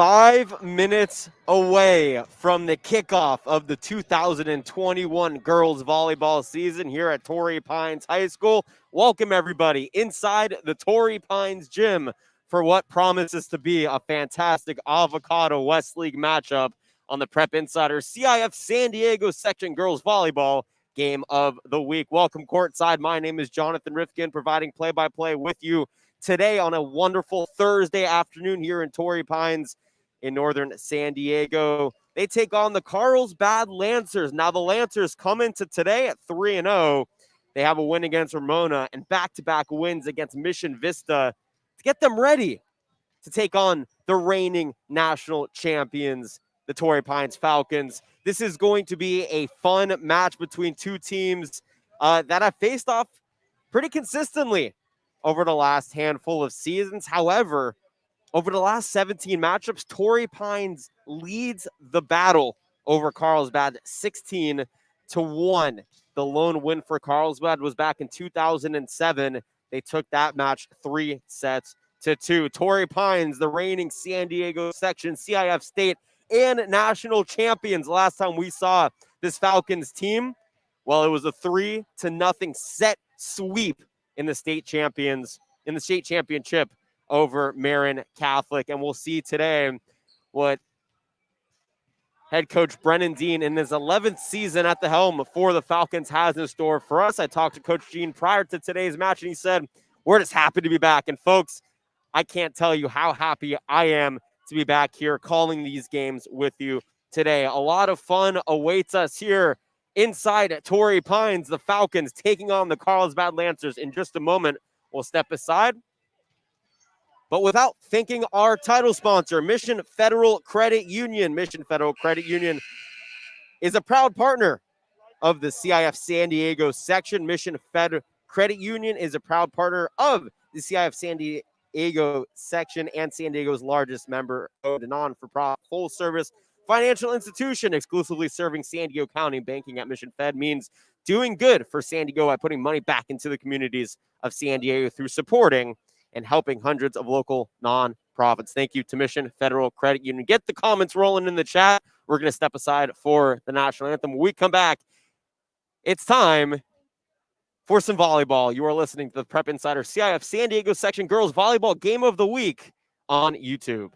5 minutes away from the kickoff of the 2021 girls volleyball season here at Torrey Pines High School. Welcome everybody inside the Torrey Pines gym for what promises to be a fantastic Avocado-West League matchup on the Prep Insider CIF San Diego section girls volleyball game of the week. Welcome courtside. My name is Jonathan Rifkin, providing play-by-play with you today on a wonderful Thursday afternoon here in Torrey Pines in northern San Diego. They take on the Carlsbad Lancers. Now the Lancers come into today at 3-0. They have a win against Ramona and back-to-back wins against Mission Vista to get them ready to take on the reigning national champions, the Torrey Pines Falcons. This is going to be a fun match between two teams that have faced off pretty consistently over the last handful of seasons. However, over the last 17 matchups, Torrey Pines leads the battle over Carlsbad 16-1. The lone win for Carlsbad was back in 2007. They took that match 3-2. Torrey Pines, the reigning San Diego section, CIF state, and national champions. Last time we saw this Falcons team, well, it was a 3-0 set sweep in the state championship over Marin Catholic. And we'll see today what head coach Brennan Dean in his 11th season at the helm for the Falcons has in store for us. I talked to Coach Dean prior to today's match, and he said, we're just happy to be back. And folks, I can't tell you how happy I am to be back here calling these games with you today. A lot of fun awaits us here inside at Torrey Pines. The Falcons taking on the Carlsbad Lancers. In just a moment, we'll step aside. But without thanking our title sponsor, Mission Federal Credit Union. Mission Federal Credit Union is a proud partner of the CIF San Diego section. Mission Fed Credit Union is a proud partner of the CIF San Diego section and San Diego's largest member-owned and non-for-profit full-service financial institution exclusively serving San Diego County. Banking at Mission Fed means doing good for San Diego by putting money back into the communities of San Diego through supporting and helping hundreds of local nonprofits. Thank you to Mission Federal Credit Union. Get the comments rolling in the chat. We're going to step aside for the national anthem. When we come back, it's time for some volleyball. You are listening to the Prep Insider CIF San Diego section girls volleyball game of the week on YouTube.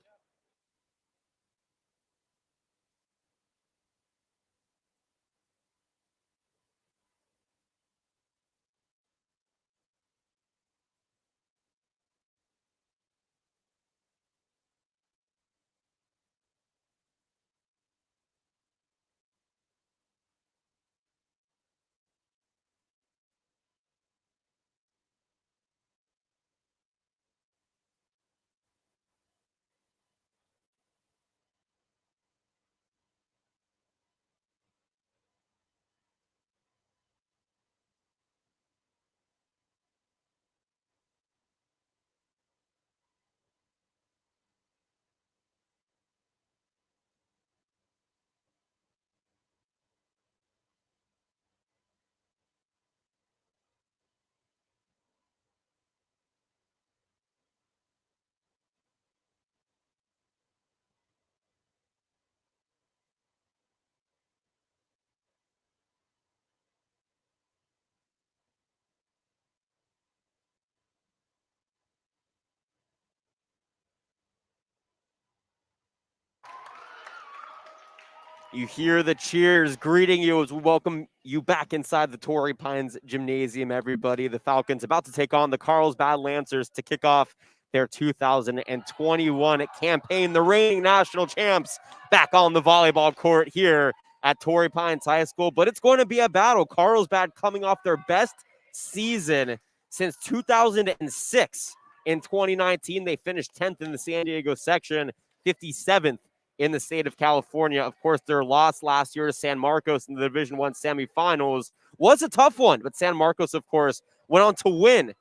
You hear the cheers greeting you as we welcome you back inside the Torrey Pines Gymnasium, everybody. The Falcons about to take on the Carlsbad Lancers to kick off their 2021 campaign. The reigning national champs back on the volleyball court here at Torrey Pines High School. But it's going to be a battle. Carlsbad coming off their best season since 2006. In 2019, they finished 10th in the San Diego section, 57th in the state of California. Of course, their loss last year to San Marcos in the Division I semifinals was a tough one, but San Marcos, of course, went on to win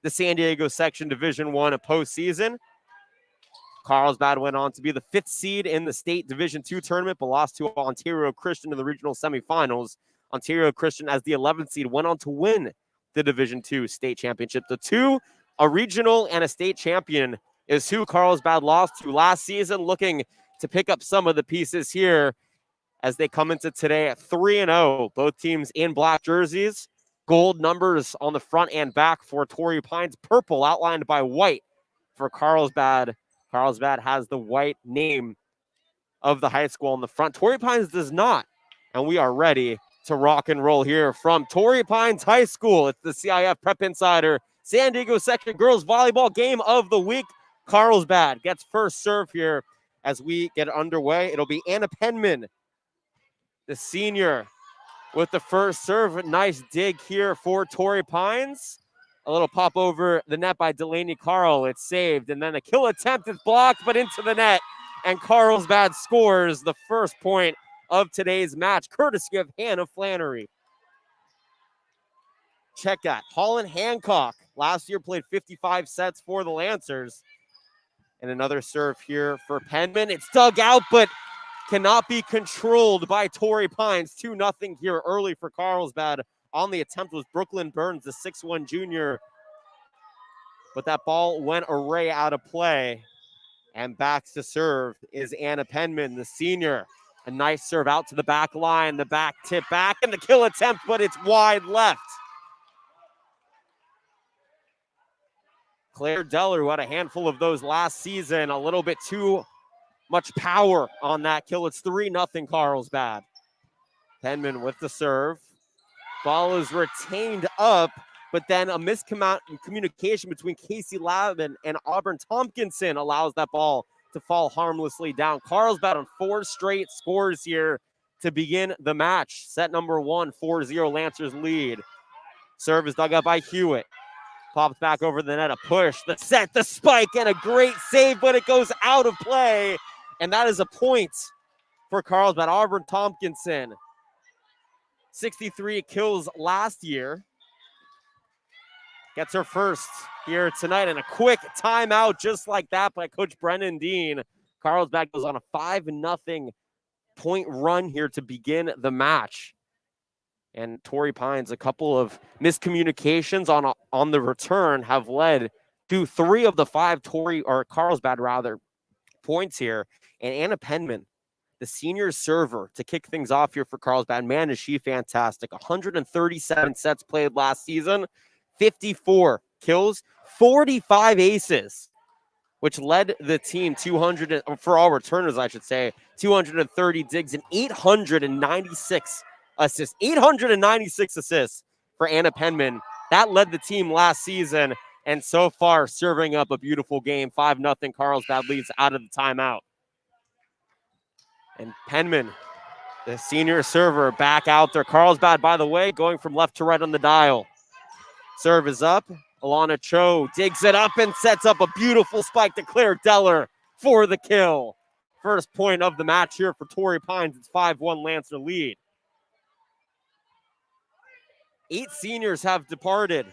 the San Diego section Division I postseason. Carlsbad went on to be the 5th seed in the state Division II tournament, but lost to Ontario Christian in the regional semifinals. Ontario Christian, as the 11th seed, went on to win the Division II state championship. The two, a regional and a state champion, is who Carlsbad lost to last season, looking to pick up some of the pieces here as they come into today at 3-0. Both teams in black jerseys. Gold numbers on the front and back for Torrey Pines. Purple outlined by white for Carlsbad. Carlsbad has the white name of the high school on the front. Torrey Pines does not. And we are ready to rock and roll here from Torrey Pines High School. It's the CIF Prep Insider San Diego Section Girls Volleyball Game of the Week. Carlsbad gets first serve here as we get underway. It'll be Anna Penman, the senior, with the first serve. Nice dig here for Torrey Pines. A little pop over the net by Delaney Carl. It's saved, and then a kill attempt is blocked, but into the net. And Carlsbad scores the first point of today's match, courtesy of Hannah Flannery. Check that. Holland Hancock last year played 55 sets for the Lancers. And another serve here for Penman. It's dug out, but cannot be controlled by Torrey Pines. 2-0 here early for Carlsbad. On the attempt was Brooklyn Burns, the 6'1 junior. But that ball went array out of play. And back to serve is Anna Penman, the senior. A nice serve out to the back line. The back tip back and the kill attempt, but it's wide left. Claire Deller, who had a handful of those last season, a little bit too much power on that kill. It's 3-0 Carlsbad. Penman with the serve. Ball is retained up, but then a miscommunication between Casey Lavin and Auburn Tompkinson allows that ball to fall harmlessly down. Carlsbad on 4 straight scores here to begin the match. Set number 1, 4-0 Lancers lead. Serve is dug up by Hewitt. Pops back over the net, a push, the set, the spike, and a great save, but it goes out of play. And that is a point for Carlsbad. Auburn Tompkinson, 63 kills last year. Gets her first here tonight, and a quick timeout just like that by Coach Brennan Dean. Carlsbad goes on a 5-0 point run here to begin the match. And Torrey Pines, a couple of miscommunications on the return have led to 3 of the 5 Carlsbad points here. And Anna Penman, the senior server, to kick things off here for Carlsbad. Man, is she fantastic. 137 sets played last season, 54 kills, 45 aces, which led the team for all returners, I should say, 230 digs and 896 assists. 896 assists for Anna Penman. That led the team last season, and so far serving up a beautiful game. 5-0 Carlsbad leads out of the timeout. And Penman, the senior server, back out there. Carlsbad, by the way, going from left to right on the dial. Serve is up. Alana Cho digs it up and sets up a beautiful spike to Claire Deller for the kill. First point of the match here for Torrey Pines. It's 5-1 Lancer lead. 8 seniors have departed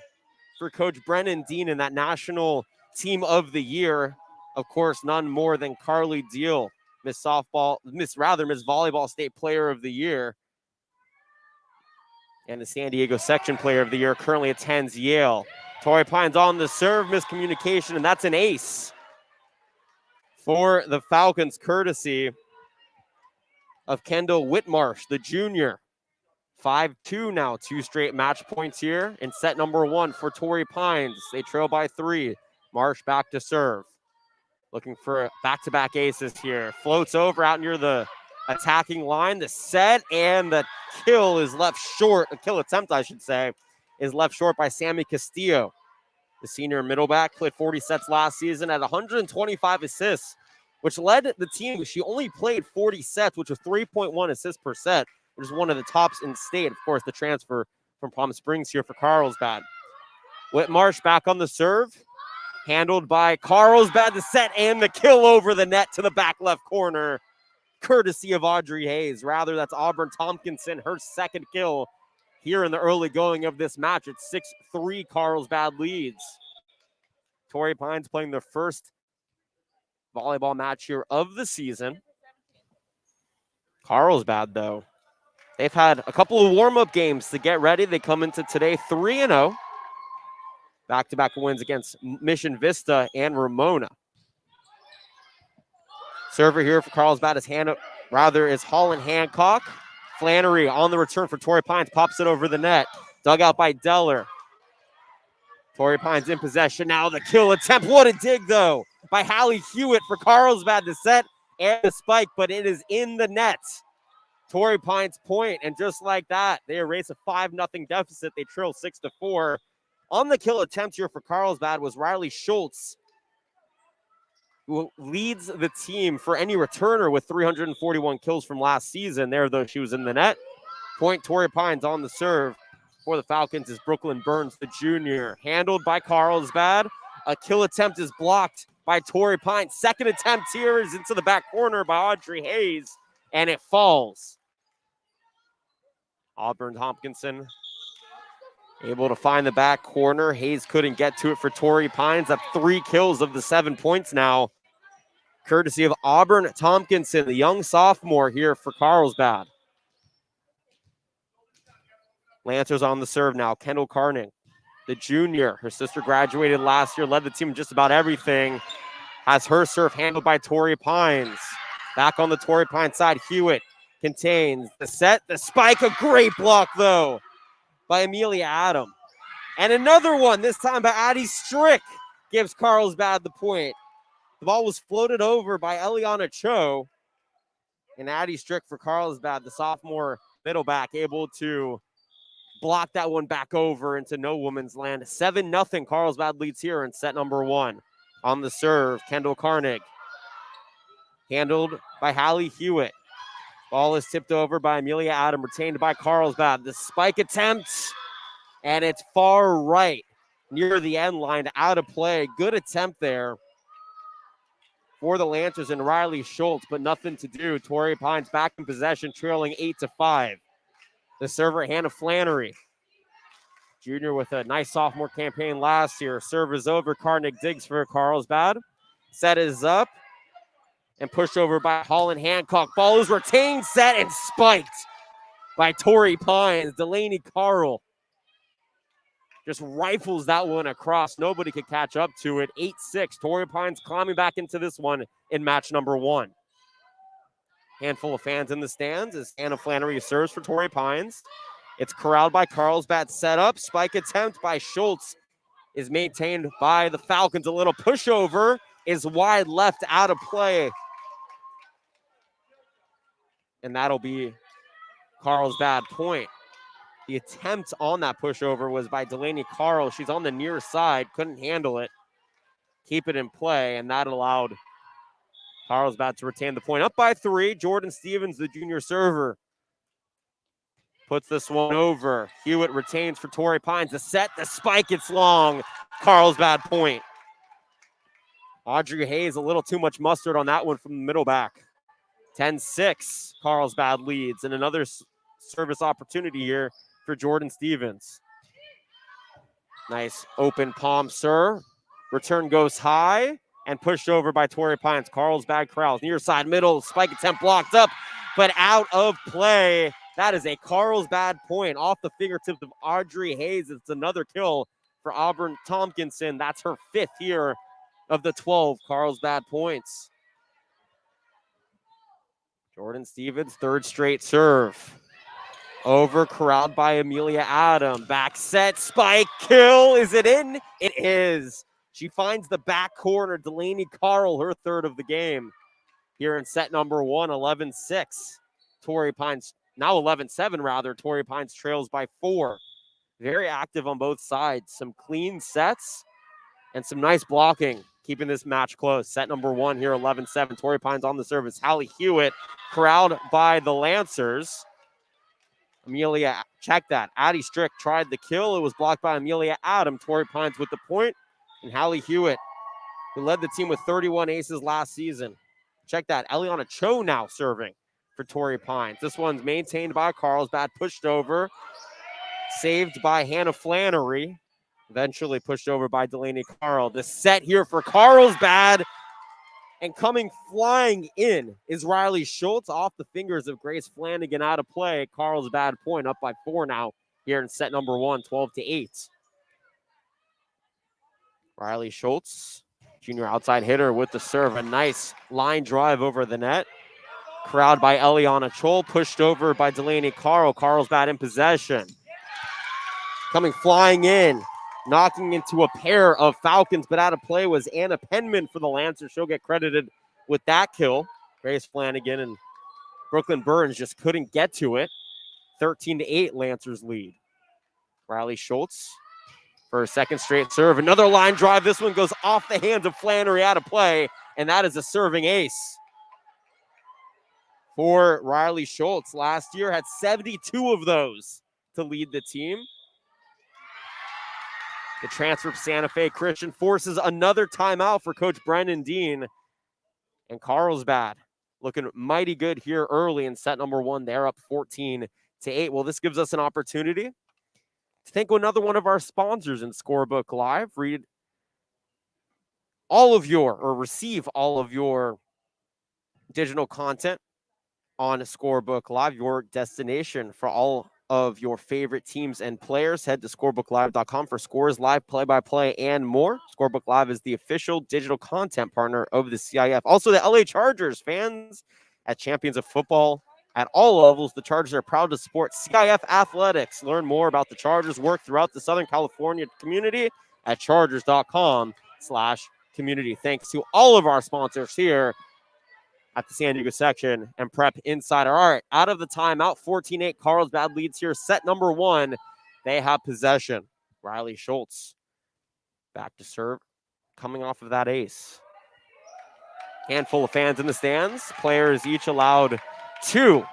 for Coach Brennan Dean in that National Team of the Year. Of course, none more than Carly Deal, Miss Volleyball State Player of the Year. And the San Diego Section Player of the Year currently attends Yale. Torrey Pines on the serve, miscommunication, and that's an ace for the Falcons, courtesy of Kendall Whitmarsh, the junior. 5-2 now, 2 straight match points here in set number 1 for Torrey Pines. They trail by 3. Marsh back to serve. Looking for back-to-back aces here. Floats over out near the attacking line. The set and the kill is left short. A kill attempt, I should say, is left short by Sammy Castillo. The senior middleback played 40 sets last season at 125 assists, which led the team. She only played 40 sets, which was 3.1 assists per set, which is one of the tops in state. Of course, the transfer from Palm Springs here for Carlsbad. Whitmarsh back on the serve. Handled by Carlsbad, the set and the kill over the net to the back left corner, courtesy of Audrey Hayes. Rather, that's Auburn Tompkinson, her second kill here in the early going of this match. It's 6-3 Carlsbad leads. Torrey Pines playing their first volleyball match here of the season. Carlsbad, though, they've had a couple of warm-up games to get ready. They come into today 3-0. Back-to-back wins against Mission Vista and Ramona. Server here for Carlsbad is Holland Hancock. Flannery on the return for Torrey Pines, pops it over the net. Dug out by Deller. Torrey Pines in possession now. The kill attempt. What a dig, though, by Hallie Hewitt for Carlsbad. The set and the spike, but it is in the net. Torrey Pines point, and just like that, they erase a 5-0 deficit. They trail 6-4. On the kill attempt here for Carlsbad was Riley Schultz, who leads the team for any returner with 341 kills from last season. There, though, she was in the net. Point Torrey Pines on the serve for the Falcons is Brooklyn Burns, the junior. Handled by Carlsbad. A kill attempt is blocked by Torrey Pines. Second attempt here is into the back corner by Audrey Hayes, and it falls. Auburn Tompkinson able to find the back corner. Hayes couldn't get to it for Torrey Pines. Up 3 kills of the 7 points now, courtesy of Auburn Tompkinson, the young sophomore here for Carlsbad. Lancers on the serve now. Kendall Carning, the junior. Her sister graduated last year, led the team in just about everything. Has her serve handled by Torrey Pines. Back on the Torrey Pines side, Hewitt contains the set, the spike. A great block, though, by Amelia Adam. And another one, this time by Addie Strick, gives Carlsbad the point. The ball was floated over by Eliana Cho. And Addie Strick for Carlsbad, the sophomore middleback, able to block that one back over into no woman's land. 7-0. Carlsbad leads here in set number 1. On the serve, Kendall Carnig. Handled by Hallie Hewitt. Ball is tipped over by Amelia Adam, retained by Carlsbad. The spike attempt, and it's far right near the end line, out of play. Good attempt there for the Lancers and Riley Schultz, but nothing to do. Torrey Pines back in possession, trailing 8-5. The server, Hannah Flannery, junior with a nice sophomore campaign last year. Serve is over. Carnig digs for Carlsbad. Set is up and pushed over by Holland Hancock. Ball is retained, set, and spiked by Torrey Pines. Delaney Carl just rifles that one across. Nobody could catch up to it. 8-6. Torrey Pines climbing back into this one in match number 1. Handful of fans in the stands as Anna Flannery serves for Torrey Pines. It's corralled by Carlsbad. Set up. Spike attempt by Schultz is maintained by the Falcons. A little pushover is wide left, out of play. And that'll be Carlsbad point. The attempt on that pushover was by Delaney Carl. She's on the near side, couldn't handle it. Keep it in play, and that allowed Carlsbad to retain the point. Up by 3, Jordan Stevens, the junior server, puts this one over. Hewitt retains for Torrey Pines. The set, the spike, it's long. Carlsbad point. Audrey Hayes, a little too much mustard on that one from the middle back. 10-6, Carlsbad leads, and another service opportunity here for Jordan Stevens. Nice open palm serve. Return goes high and pushed over by Torrey Pines. Carlsbad corrals near side middle. Spike attempt blocked up, but out of play. That is a Carlsbad point off the fingertips of Audrey Hayes. It's another kill for Auburn Tompkinson. That's her 5th here of the 12 Carlsbad points. Jordan Stevens, 3rd straight serve. Over, corralled by Amelia Adam. Back set, spike, kill. Is it in? It is. She finds the back corner. Delaney Carl, her 3rd of the game. Here in set number 1, 11-6. Torrey Pines, now 11-7 rather. Torrey Pines trails by 4. Very active on both sides. Some clean sets and some nice blocking, keeping this match close. Set number 1 here, 11-7. Torrey Pines on the service. Hallie Hewitt, corralled by the Lancers. Amelia, check that. Addie Strick tried the kill. It was blocked by Amelia Adam. Torrey Pines with the point. And Hallie Hewitt, who led the team with 31 aces last season. Check that. Eliana Cho now serving for Torrey Pines. This one's maintained by Carlsbad, pushed over. Saved by Hannah Flannery. Eventually pushed over by Delaney Carl. The set here for Carlsbad. And coming flying in is Riley Schultz off the fingers of Grace Flanagan, out of play. Carlsbad point up by 4 now here in set number 1, 12-8. Riley Schultz Junior outside hitter with the serve. A nice line drive over the net. Corralled by Eliana Chol, pushed over by Delaney Carl. Carlsbad in possession. Coming flying in, knocking into a pair of Falcons, but out of play was Anna Penman for the Lancers. She'll get credited with that kill. Grace Flanagan and Brooklyn Burns just couldn't get to it. 13-8 Lancers lead. Riley Schultz for a second straight serve. Another line drive. This one goes off the hands of Flannery, out of play, and that is a serving ace for Riley Schultz. Last year had 72 of those to lead the team. The transfer from Santa Fe Christian forces another timeout for Coach Brendan Dean. And Carlsbad looking mighty good here early in set number 1. They're up 14-8. Well, this gives us an opportunity to thank another one of our sponsors in Scorebook Live. Read all of your, or receive all of your digital content on Scorebook Live, your destination for all of your favorite teams and players. Head to scorebooklive.com for scores, live play-by-play, and more. Scorebook Live is the official digital content partner of the CIF. Also, the LA Chargers, fans at champions of football at all levels. The Chargers are proud to support CIF athletics. Learn more about the Chargers' work throughout the Southern California community at chargers.com/community. Thanks to all of our sponsors here at the San Diego section and Prep Insider. All right, out of the timeout, 14-8. Carlsbad leads here. Set number 1, they have possession. Riley Schultz back to serve, coming off of that ace. Handful of fans in the stands. Players each allowed 2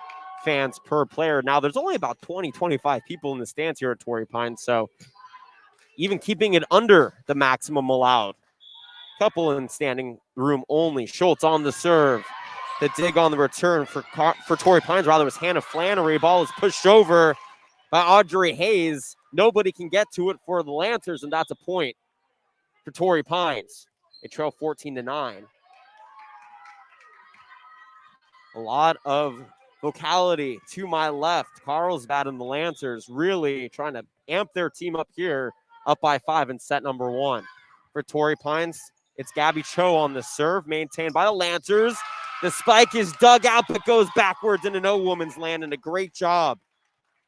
fans per player. Now, there's only about 20, 25 people in the stands here at Torrey Pines, so even keeping it under the maximum allowed. Couple in standing room only. Schultz on the serve. The dig on the return for Torrey Pines, rather, was Hannah Flannery. Ball is pushed over by Audrey Hayes. Nobody can get to it for the Lancers, and that's a point for Torrey Pines. They trail 14-9. A lot of vocality to my left. Carlsbad and the Lancers really trying to amp their team up here, up by 5 in set number 1. For Torrey Pines, it's Gabby Cho on the serve, maintained by the Lancers. The spike is dug out, but goes backwards into no woman's land, and a great job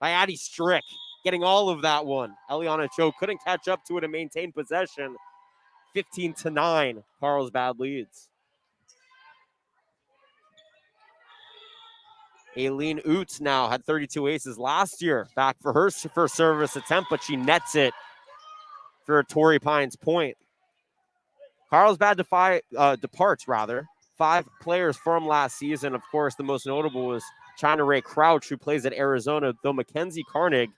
by Addie Strick getting all of that one. Eliana Cho couldn't catch up to it and maintain possession. 15-9, Carlsbad leads. Aileen Oots now had 32 aces last year. Back for her first service attempt, but she nets it for a Torrey Pines point. Carlsbad departs 5 players from last season. Of course, the most notable was China Ray Crouch, who plays at Arizona, though Mackenzie Carnig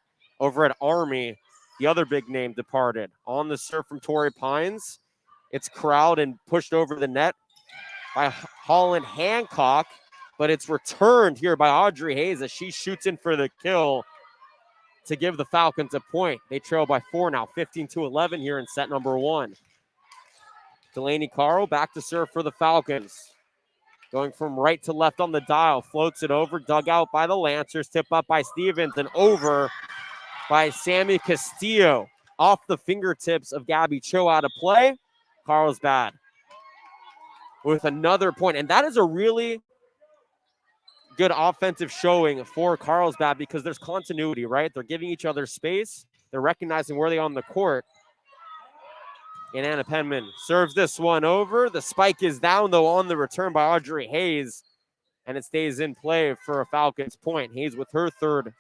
over at Army, the other big name, departed. On the serve from Torrey Pines, it's corralled and pushed over the net by Holland Hancock, but it's returned here by Audrey Hayes as she shoots in for the kill to give the Falcons a point. They trail by 4 now, 15-11 here in set number 1. Delaney Carl back to serve for the Falcons. Going from right to left on the dial. Floats it over. Dug out by the Lancers. Tip up by Stevens and over by Sammy Castillo. Off the fingertips of Gabby Cho, out of play. Carlsbad with another point. And that is a really good offensive showing for Carlsbad because there's continuity, right? They're giving each other space. They're recognizing where they are on the court. And Anna Penman serves this one over. The spike is down, though, on the return by Audrey Hayes. And it stays in play for a Falcons point. Hayes with her 3rd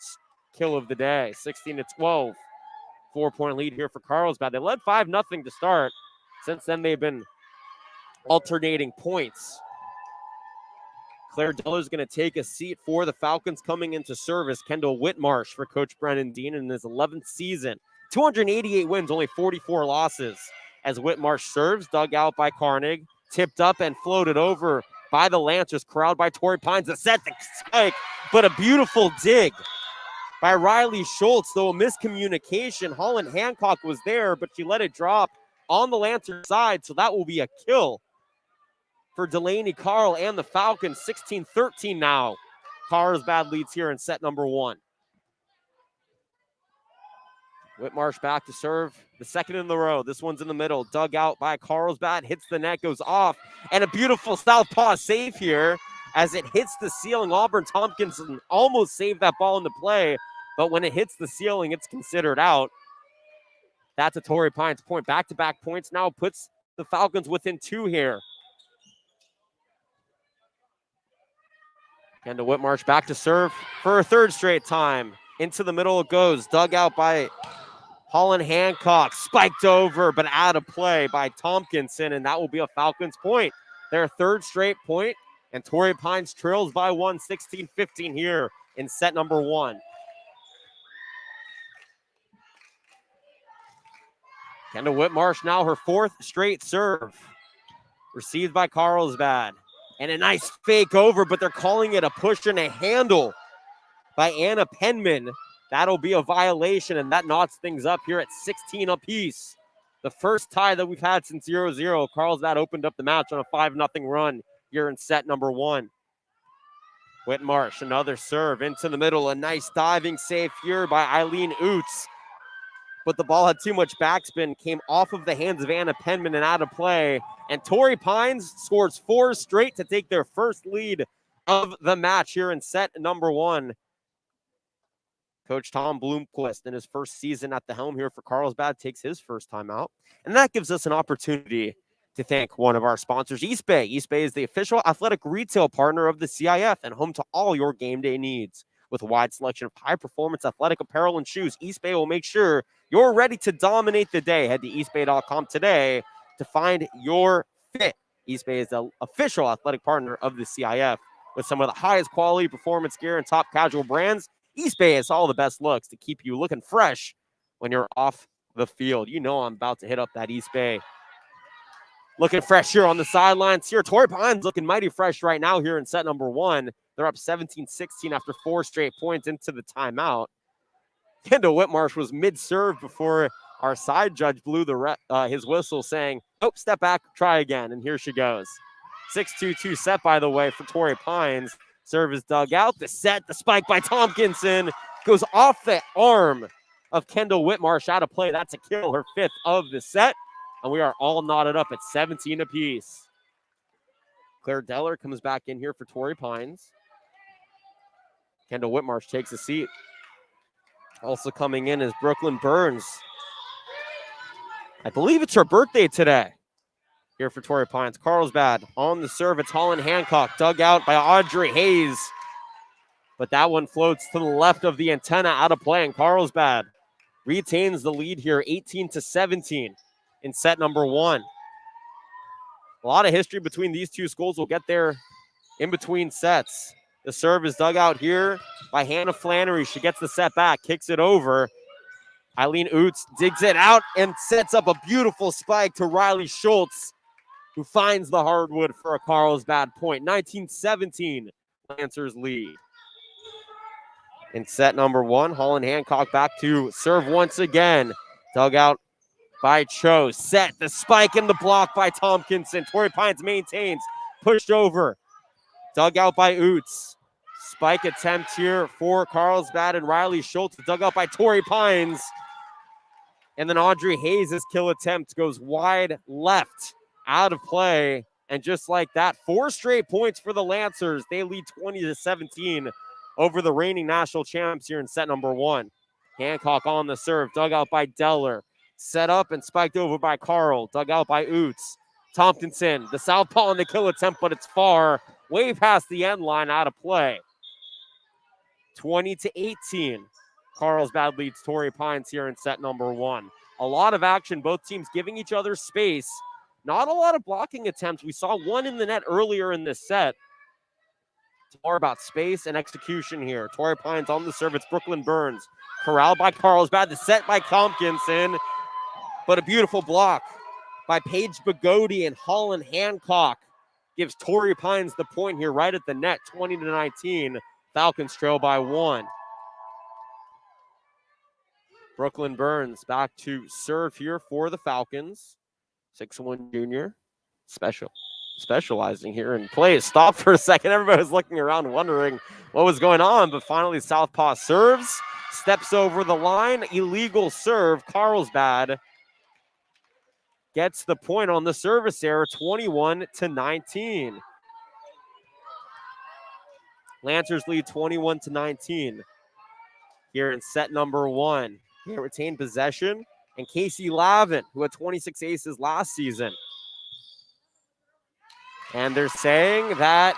kill of the day. 16-12. 4-point lead here for Carlsbad. They led 5-0 to start. Since then, they've been alternating points. Claire Deller is going to take a seat for the Falcons coming into service. Kendall Whitmarsh for Coach Brennan Dean in his 11th season. 288 wins, only 44 losses. As Whitmarsh serves, dug out by Carnig, tipped up and floated over by the Lancers, corralled by Torrey Pines. A set to spike, but a beautiful dig by Riley Schultz, though a miscommunication. Holland Hancock was there, but she let it drop on the Lancer side, so that will be a kill for Delaney Carl and the Falcons. 16-13 now. Carlsbad leads here in set number 1. Whitmarsh back to serve, the second in the row. This one's in the middle, dug out by Carlsbad, hits the net, goes off, and a beautiful southpaw save here as it hits the ceiling. Auburn Tompkinson almost saved that ball into play, but when it hits the ceiling, it's considered out. That's a Torrey Pines point. Back-to-back points now puts the Falcons within 2 here. Kendall Whitmarsh back to serve for a third straight time. Into the middle it goes, dug out by Holland Hancock, spiked over, but out of play by Tompkinson, and that will be a Falcons point. Their third straight point, and Torrey Pines trails by 1, 16-15 here in set number 1. Kendall Whitmarsh now her 4th straight serve. Received by Carlsbad. And a nice fake over, but they're calling it a push and a handle by Anna Penman. That'll be a violation, and that knots things up here at 16 apiece. The first tie that we've had since 0-0. Carlsbad opened up the match on a 5-0 run here in set number 1. Whitmarsh, another serve into the middle. A nice diving save here by Eileen Oots. But the ball had too much backspin, came off of the hands of Anna Penman and out of play. And Torrey Pines scores 4 straight to take their first lead of the match here in set number 1. Coach Tom Bloomquist, in his first season at the helm here for Carlsbad, takes his first time out. And that gives us an opportunity to thank one of our sponsors, East Bay. East Bay is the official athletic retail partner of the CIF and home to all your game day needs. With a wide selection of high-performance athletic apparel and shoes, East Bay will make sure you're ready to dominate the day. Head to eastbay.com today to find your fit. East Bay is the official athletic partner of the CIF. With some of the highest quality performance gear and top casual brands, East Bay has all the best looks to keep you looking fresh when you're off the field. You know I'm about to hit up that East Bay. Looking fresh here on the sidelines here. Torrey Pines looking mighty fresh right now here in set number 1. They're up 17-16 after 4 straight points into the timeout. Kendall Whitmarsh was mid-serve before our side judge blew his whistle saying, "Oh, step back, try again," and here she goes. 6-2-2 set, by the way, for Torrey Pines. Serve is dug out. The set, the spike by Tompkinson goes off the arm of Kendall Whitmarsh out of play. That's a kill, her 5th of the set. And we are all knotted up at 17 apiece. Claire Deller comes back in here for Torrey Pines. Kendall Whitmarsh takes a seat. Also coming in is Brooklyn Burns. I believe it's her birthday today here for Torrey Pines. Carlsbad on the serve. It's Holland Hancock, dug out by Audrey Hayes. But that one floats to the left of the antenna, out of play, and Carlsbad retains the lead here, 18-17 in set number 1. A lot of history between these two schools. We'll get there in between sets. The serve is dug out here by Hannah Flannery. She gets the set back, kicks it over. Eileen Oots digs it out and sets up a beautiful spike to Riley Schultz, who finds the hardwood for a Carlsbad point. 19-17, Lancers lead. In set number 1, Holland Hancock back to serve once again. Dug out by Cho. Set, the spike and the block by Tompkinson. Torrey Pines maintains, pushed over. Dug out by Oots. Spike attempt here for Carlsbad and Riley Schultz. Dug out by Torrey Pines. And then Audrey Hayes' kill attempt goes wide left, out of play. And just like that, 4 straight points for the Lancers. They lead 20-17 over the reigning national champs here in set number 1. Hancock on the serve, dug out by Deller. Set up and spiked over by Carl, dug out by Oots. Tompkinson, the southpaw on the kill attempt, but it's far, way past the end line, out of play. 20-18. Carlsbad leads Torrey Pines here in set number 1. A lot of action, both teams giving each other space. Not a lot of blocking attempts. We saw one in the net earlier in this set. It's more about space and execution here. Torrey Pines on the serve. It's Brooklyn Burns. Corralled by Carlsbad. The set by Tompkinson. But a beautiful block by Paige Bogodi, and Holland Hancock gives Torrey Pines the point here right at the net. 20-19. Falcons trail by 1. Brooklyn Burns back to serve here for the Falcons. 6'1" junior. Special. specializing here in play. Stopped for a second. Everybody was looking around wondering what was going on, but finally Southpaw serves, steps over the line, illegal serve. Carlsbad gets the point on the service error, 21-19. Lancers lead 21-19 here in set number 1. They retain possession, and Casey Lavin, who had 26 aces last season. And they're saying that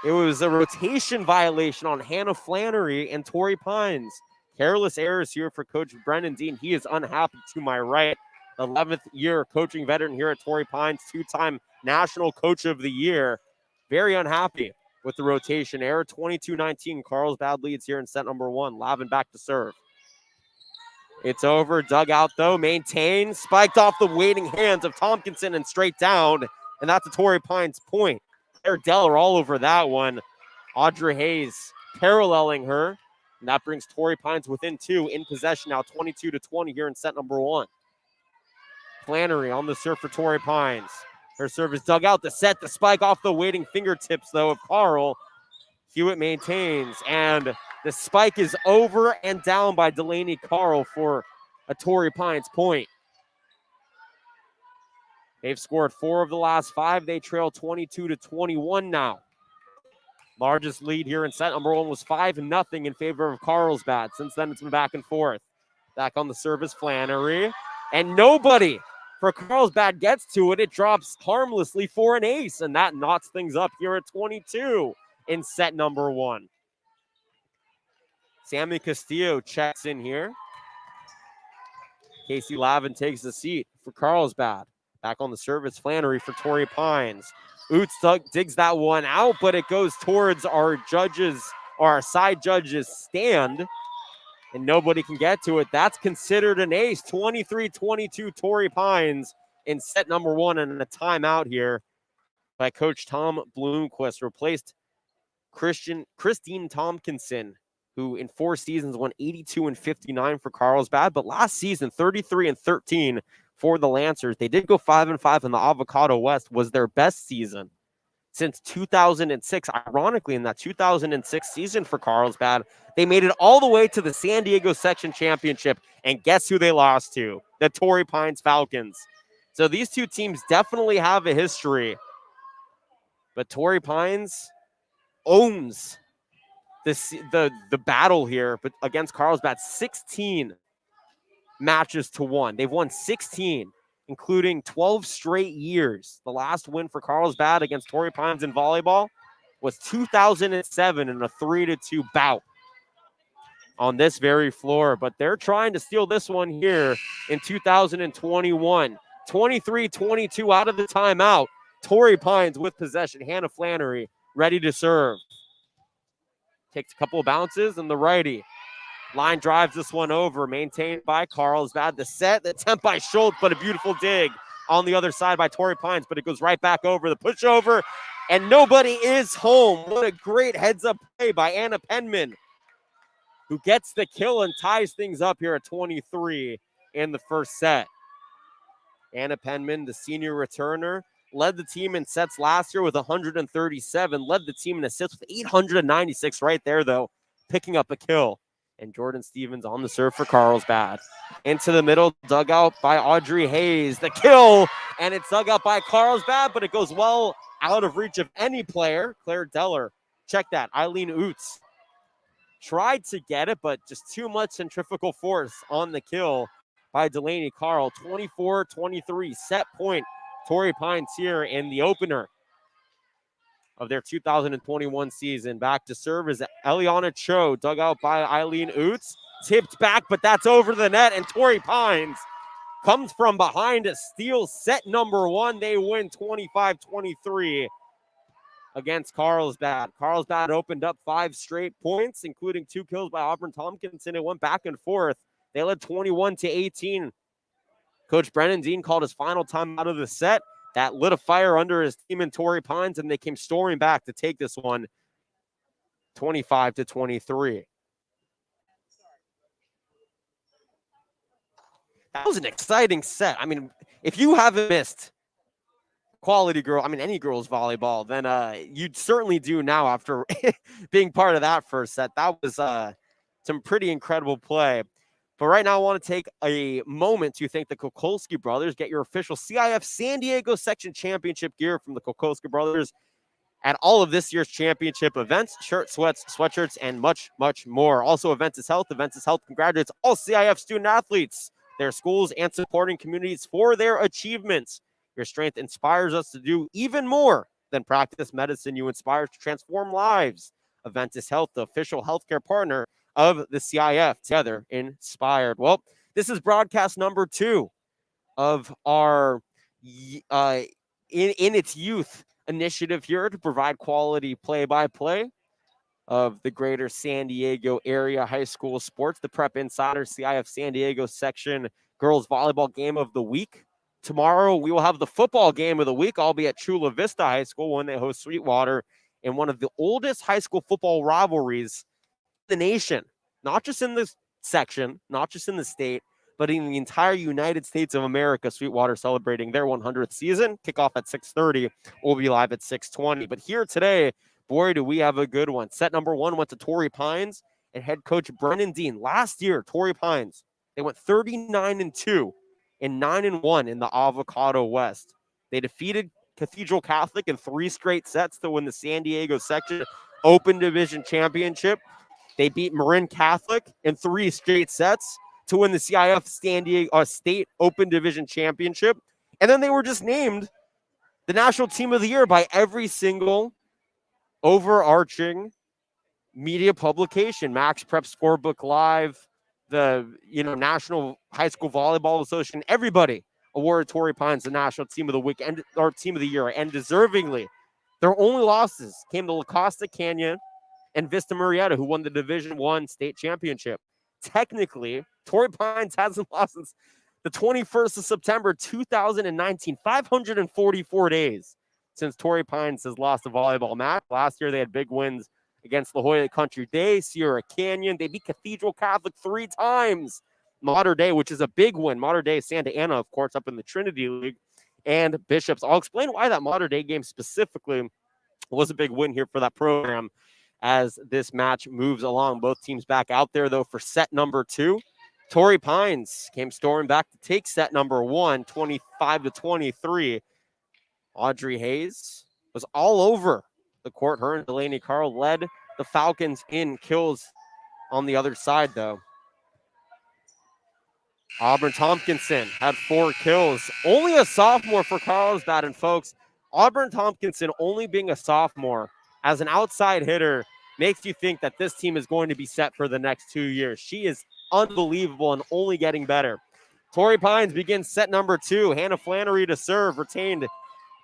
it was a rotation violation on Hannah Flannery and Torrey Pines. Careless errors here for Coach Brendan Dean. He is unhappy to my right. 11th year coaching veteran here at Torrey Pines, 2-time National Coach of the Year. Very unhappy with the rotation error. 22-19. Carlsbad leads here in set number 1. Lavin back to serve. It's over. Dugout, though. Maintained. Spiked off the waiting hands of Tompkinson and straight down. And that's a Torrey Pines point. Claire Deller all over that one. Audrey Hayes paralleling her. And that brings Torrey Pines within 2 in possession now, 22-20 here in set number 1. Flannery on the serve for Torrey Pines. Her serve is dug out to set the spike off the waiting fingertips, though, of Carl. Hewitt maintains, and the spike is over and down by Delaney Carl for a Torrey Pines point. They've scored 4 of the last 5. They trail 22-21 now. Largest lead here in set number 1 was 5-0 in favor of Carlsbad. Since then, it's been back and forth. Back on the service, Flannery. And nobody for Carlsbad gets to it. It drops harmlessly for an ace, and that knots things up here at 22 in set number 1. Sammy Castillo checks in here. Casey Lavin takes the seat for Carlsbad. Back on the service, Flannery for Torrey Pines. Oots digs that one out, but it goes towards our side judges' stand, and nobody can get to it. That's considered an ace. 23-22 Torrey Pines in set number 1, and a timeout here by Coach Tom Bloomquist. Replaced Christine Tompkinson, who in 4 seasons won 82-59 for Carlsbad, but last season 33-13 for the Lancers. They did go 5-5 in the Avocado-West, was their best season since 2006. Ironically, in that 2006 season for Carlsbad, they made it all the way to the San Diego Section Championship, and guess who they lost to? The Torrey Pines Falcons. So these two teams definitely have a history, but Torrey Pines owns the battle here, but against Carlsbad, 16 matches to 1. They've won 16, including 12 straight years. The last win for Carlsbad against Torrey Pines in volleyball was 2007 in a 3-2 bout on this very floor. But they're trying to steal this one here in 2021. 23-22 out of the timeout. Torrey Pines with possession. Hannah Flannery ready to serve. Takes a couple of bounces, and the righty line drives this one over, maintained by Carlsbad. The set, the attempt by Schultz, but a beautiful dig on the other side by Torrey Pines, but it goes right back over. The pushover, and nobody is home. What a great heads-up play by Anna Penman, who gets the kill and ties things up here at 23 in the first set. Anna Penman, the senior returner, led the team in sets last year with 137, led the team in assists with 896 right there, though, picking up a kill. And Jordan Stevens on the serve for Carlsbad. Into the middle, dug out by Audrey Hayes. The kill, and it's dug out by Carlsbad, but it goes well out of reach of any player. Claire Deller, check that. Eileen Oots tried to get it, but just too much centrifugal force on the kill by Delaney Carl. 24-23, set point. Torrey Pines here in the opener of their 2021 season. Back to serve is Eliana Cho, dug out by Eileen Oots. Tipped back, but that's over the net, and Torrey Pines comes from behind to steal set number 1. They win 25-23 against Carlsbad. Carlsbad opened up 5 straight points, including 2 kills by Auburn Tompkinson. It went back and forth. They led 21-18. Coach Brennan Dean called his final time out of the set. That lit a fire under his team in Torrey Pines, and they came storming back to take this one 25-23. That was an exciting set. I mean, if you haven't missed quality any girls volleyball than you certainly do now after being part of that first set. That was some pretty incredible play. But right now, I want to take a moment to thank the Kokolski brothers. Get your official CIF San Diego section championship gear from the Kokolski brothers at all of this year's championship events, shirts, sweats, sweatshirts, and much, much more. Also, Events is Health. Events is Health congratulates all CIF student athletes, their schools, and supporting communities for their achievements. Your strength inspires us to do even more than practice medicine. You inspire to transform lives. Events is Health, the official healthcare partner of the CIF. Together, inspired. Well, this is broadcast number 2 of our in its youth initiative here to provide quality play-by-play of the greater San Diego area high school sports. The Prep Insider CIF San Diego section girls volleyball game of the week. Tomorrow we will have the football game of the week. I'll be at Chula Vista High School when they host Sweetwater in one of the oldest high school football rivalries in the nation, not just in this section, not just in the state, but in the entire United States of America. Sweetwater celebrating their 100th season. Kickoff at 6:30. We'll be live at 6:20. But here today, boy, do we have a good one. Set number 1 went to Torrey Pines and head coach Brennan Dean. Last year, Torrey Pines, they went 39-2 and 9-1 in the Avocado-West. They defeated Cathedral Catholic in 3 straight sets to win the San Diego section Open Division Championship. They beat Marin Catholic in 3 straight sets to win the CIF San Diego State Open Division Championship. And then they were just named the National Team of the Year by every single overarching media publication. Max Prep Scorebook Live, the National High School Volleyball Association, everybody awarded Torrey Pines the National Team of the Week or Team of the Year, and deservingly. Their only losses came to La Costa Canyon and Vista Murrieta, who won the Division I state championship. Technically, Torrey Pines hasn't lost since the 21st of September, 2019, 544 days since Torrey Pines has lost a volleyball match. Last year, they had big wins against La Jolla Country Day, Sierra Canyon. They beat Cathedral Catholic 3 times. Mater Dei, which is a big win. Mater Dei, Santa Ana, of course, up in the Trinity League, and Bishops. I'll explain why that Mater Dei game specifically was a big win here for that program as this match moves along. Both teams back out there, though, for set number 2. Torrey Pines came storming back to take set number 1, 25-23. Audrey Hayes was all over the court. Her and Delaney Carl led the Falcons in kills on the other side, though. Auburn Tompkinson had 4 kills. Only a sophomore for Carlsbad. And folks, Auburn Tompkinson only being a sophomore as an outside hitter makes you think that this team is going to be set for the next 2 years. She is unbelievable and only getting better. Torrey Pines begins set number 2. Hannah Flannery to serve, retained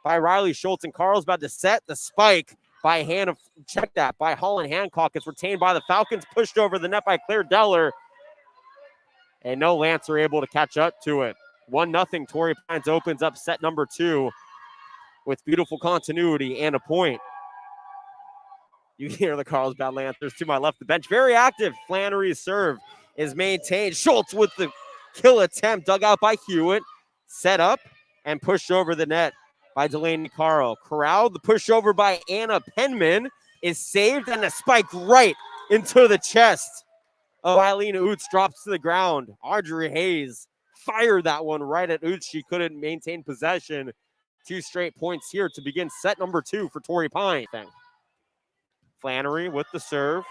by Riley Schultz, and Carlsbad to set. The spike by Hannah, check that, by Holland Hancock. It's retained by the Falcons, pushed over the net by Claire Deller. And no Lance are able to catch up to it. 1-0. Torrey Pines opens up set number 2 with beautiful continuity and a point. You hear the Carlsbad Lancers to my left, the bench. Very active. Flannery's serve is maintained. Schultz with the kill attempt, dug out by Hewitt. Set up and pushed over the net by Delaney Carl. Corral, the pushover by Anna Penman is saved, and a spike right into the chest of Eileen Oots drops to the ground. Audrey Hayes fired that one right at Oots. She couldn't maintain possession. 2 straight points here to begin set number 2 for Torrey Pines. Flannery with the serve,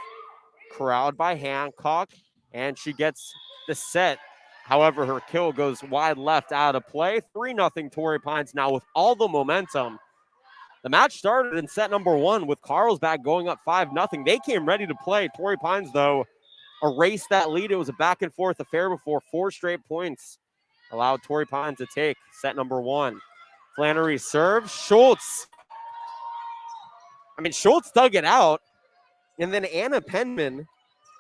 corralled by Hancock, and she gets the set. However, her kill goes wide left out of play. 3-0 Torrey Pines now with all the momentum. The match started in set number 1 with Carlsbad going up 5-0. They came ready to play. Torrey Pines, though, erased that lead. It was a back-and-forth affair before 4 straight points allowed Torrey Pines to take set number 1. Flannery serve. Schultz dug it out. And then Anna Penman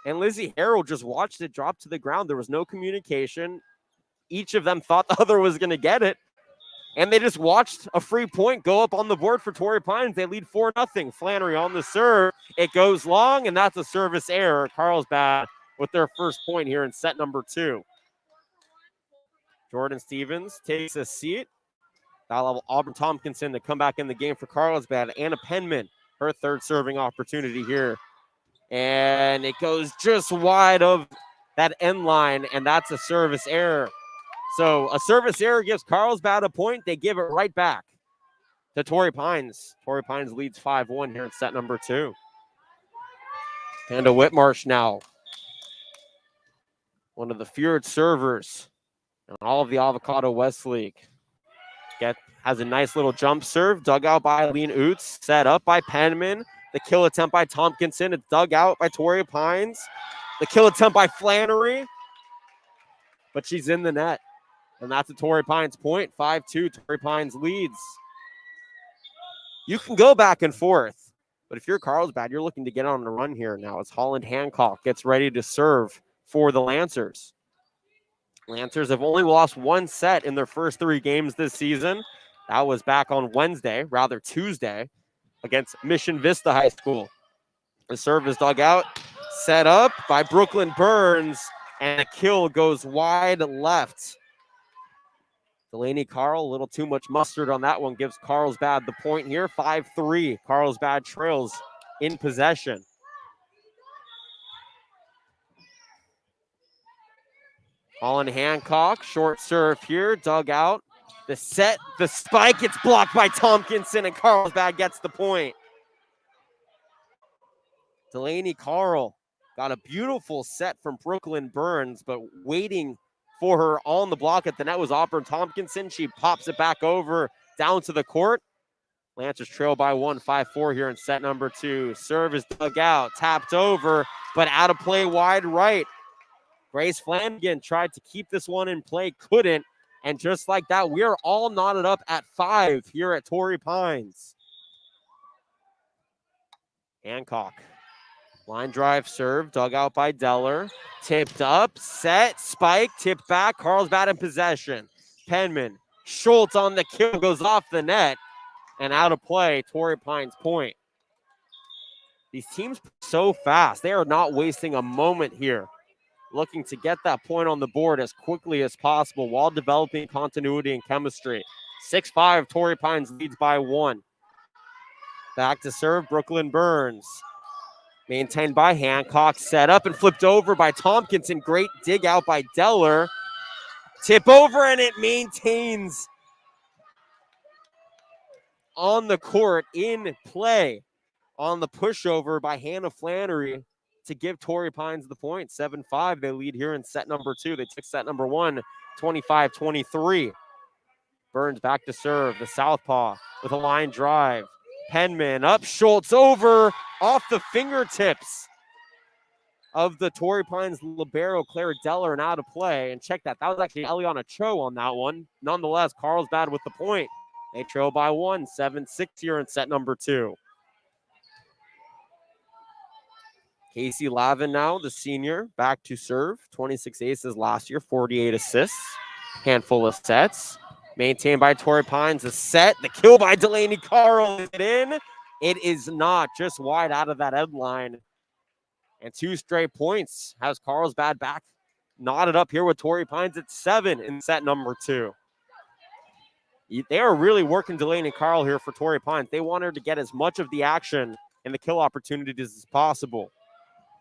and Lizzie Harrell just watched it drop to the ground. There was no communication. Each of them thought the other was going to get it. And they just watched a free point go up on the board for Torrey Pines. They lead 4-0. Flannery on the serve. It goes long, and that's a service error. Carlsbad with their first point here in set number 2. Jordan Stevens takes a seat That'll Auburn Tompkinson to come back in the game for Carlsbad. Anna Penman, her third serving opportunity here. And it goes just wide of that end line, and that's a service error. So a service error gives Carlsbad a point. They give it right back to Torrey Pines. Torrey Pines leads 5-1 here in set number 2. And to Whitmarsh now. One of the feared servers in all of the Avocado-West League. Has a nice little jump serve, dug out by Eileen Oots, set up by Penman. The kill attempt by Tompkinson. It's dug out by Torrey Pines. The kill attempt by Flannery. But she's in the net. And that's a Torrey Pines point. 5-2, Torrey Pines leads. You can go back and forth. But if you're Carlsbad, you're looking to get on the run here now as Holland Hancock gets ready to serve for the Lancers. Lancers have only lost one set in their first 3 games this season. That was back on Tuesday, against Mission Vista High School. The serve is dug out, set up by Brooklyn Burns, and the kill goes wide left. Delaney Carl, a little too much mustard on that one, gives Carlsbad the point here. 5-3, Carlsbad trails in possession. Holland Hancock, short serve here, dug out. The set, the spike, it's blocked by Tompkinson, and Carlsbad gets the point. Delaney Carl got a beautiful set from Brooklyn Burns, but waiting for her on the block at the net was Auburn Tompkinson. She pops it back over down to the court. Lancers trail by 1, 5-4 here in set number 2. Serve is dug out, tapped over, but out of play wide right. Grace Flanagan tried to keep this one in play, couldn't. And just like that, we are all knotted up at 5 here at Torrey Pines. Hancock. Line drive serve, dug out by Deller. Tipped up, set, spike, tipped back. Carlsbad in possession. Penman. Schultz on the kill, goes off the net. And out of play, Torrey Pines point. These teams so fast. They are not wasting a moment here. Looking to get that point on the board as quickly as possible while developing continuity and chemistry. 6-5, Torrey Pines leads by 1. Back to serve, Brooklyn Burns. Maintained by Hancock, set up and flipped over by Tompkinson. Great dig out by Deller. Tip over, and it maintains on the court in play on the pushover by Hannah Flannery to give Torrey Pines the point. 7-5, they lead here in set number 2. They took set number 1, 25-23. Burns back to serve, the southpaw with a line drive. Penman up, Schultz over, off the fingertips of the Torrey Pines libero, Claire Deller, and out of play. And check that, that was actually Eliana Cho on that one. Nonetheless, Carlsbad with the point. They trail by 1, 7-6 here in set number 2. Casey Lavin now, the senior, back to serve. 26 aces last year, 48 assists. Handful of sets. Maintained by Torrey Pines, a set. The kill by Delaney Carl. Is it in? It is not. Just wide out of that end line. And 2 straight points has Carlsbad back knotted up here with Torrey Pines at 7 in set number 2. They are really working Delaney Carl here for Torrey Pines. They want her to get as much of the action and the kill opportunities as possible.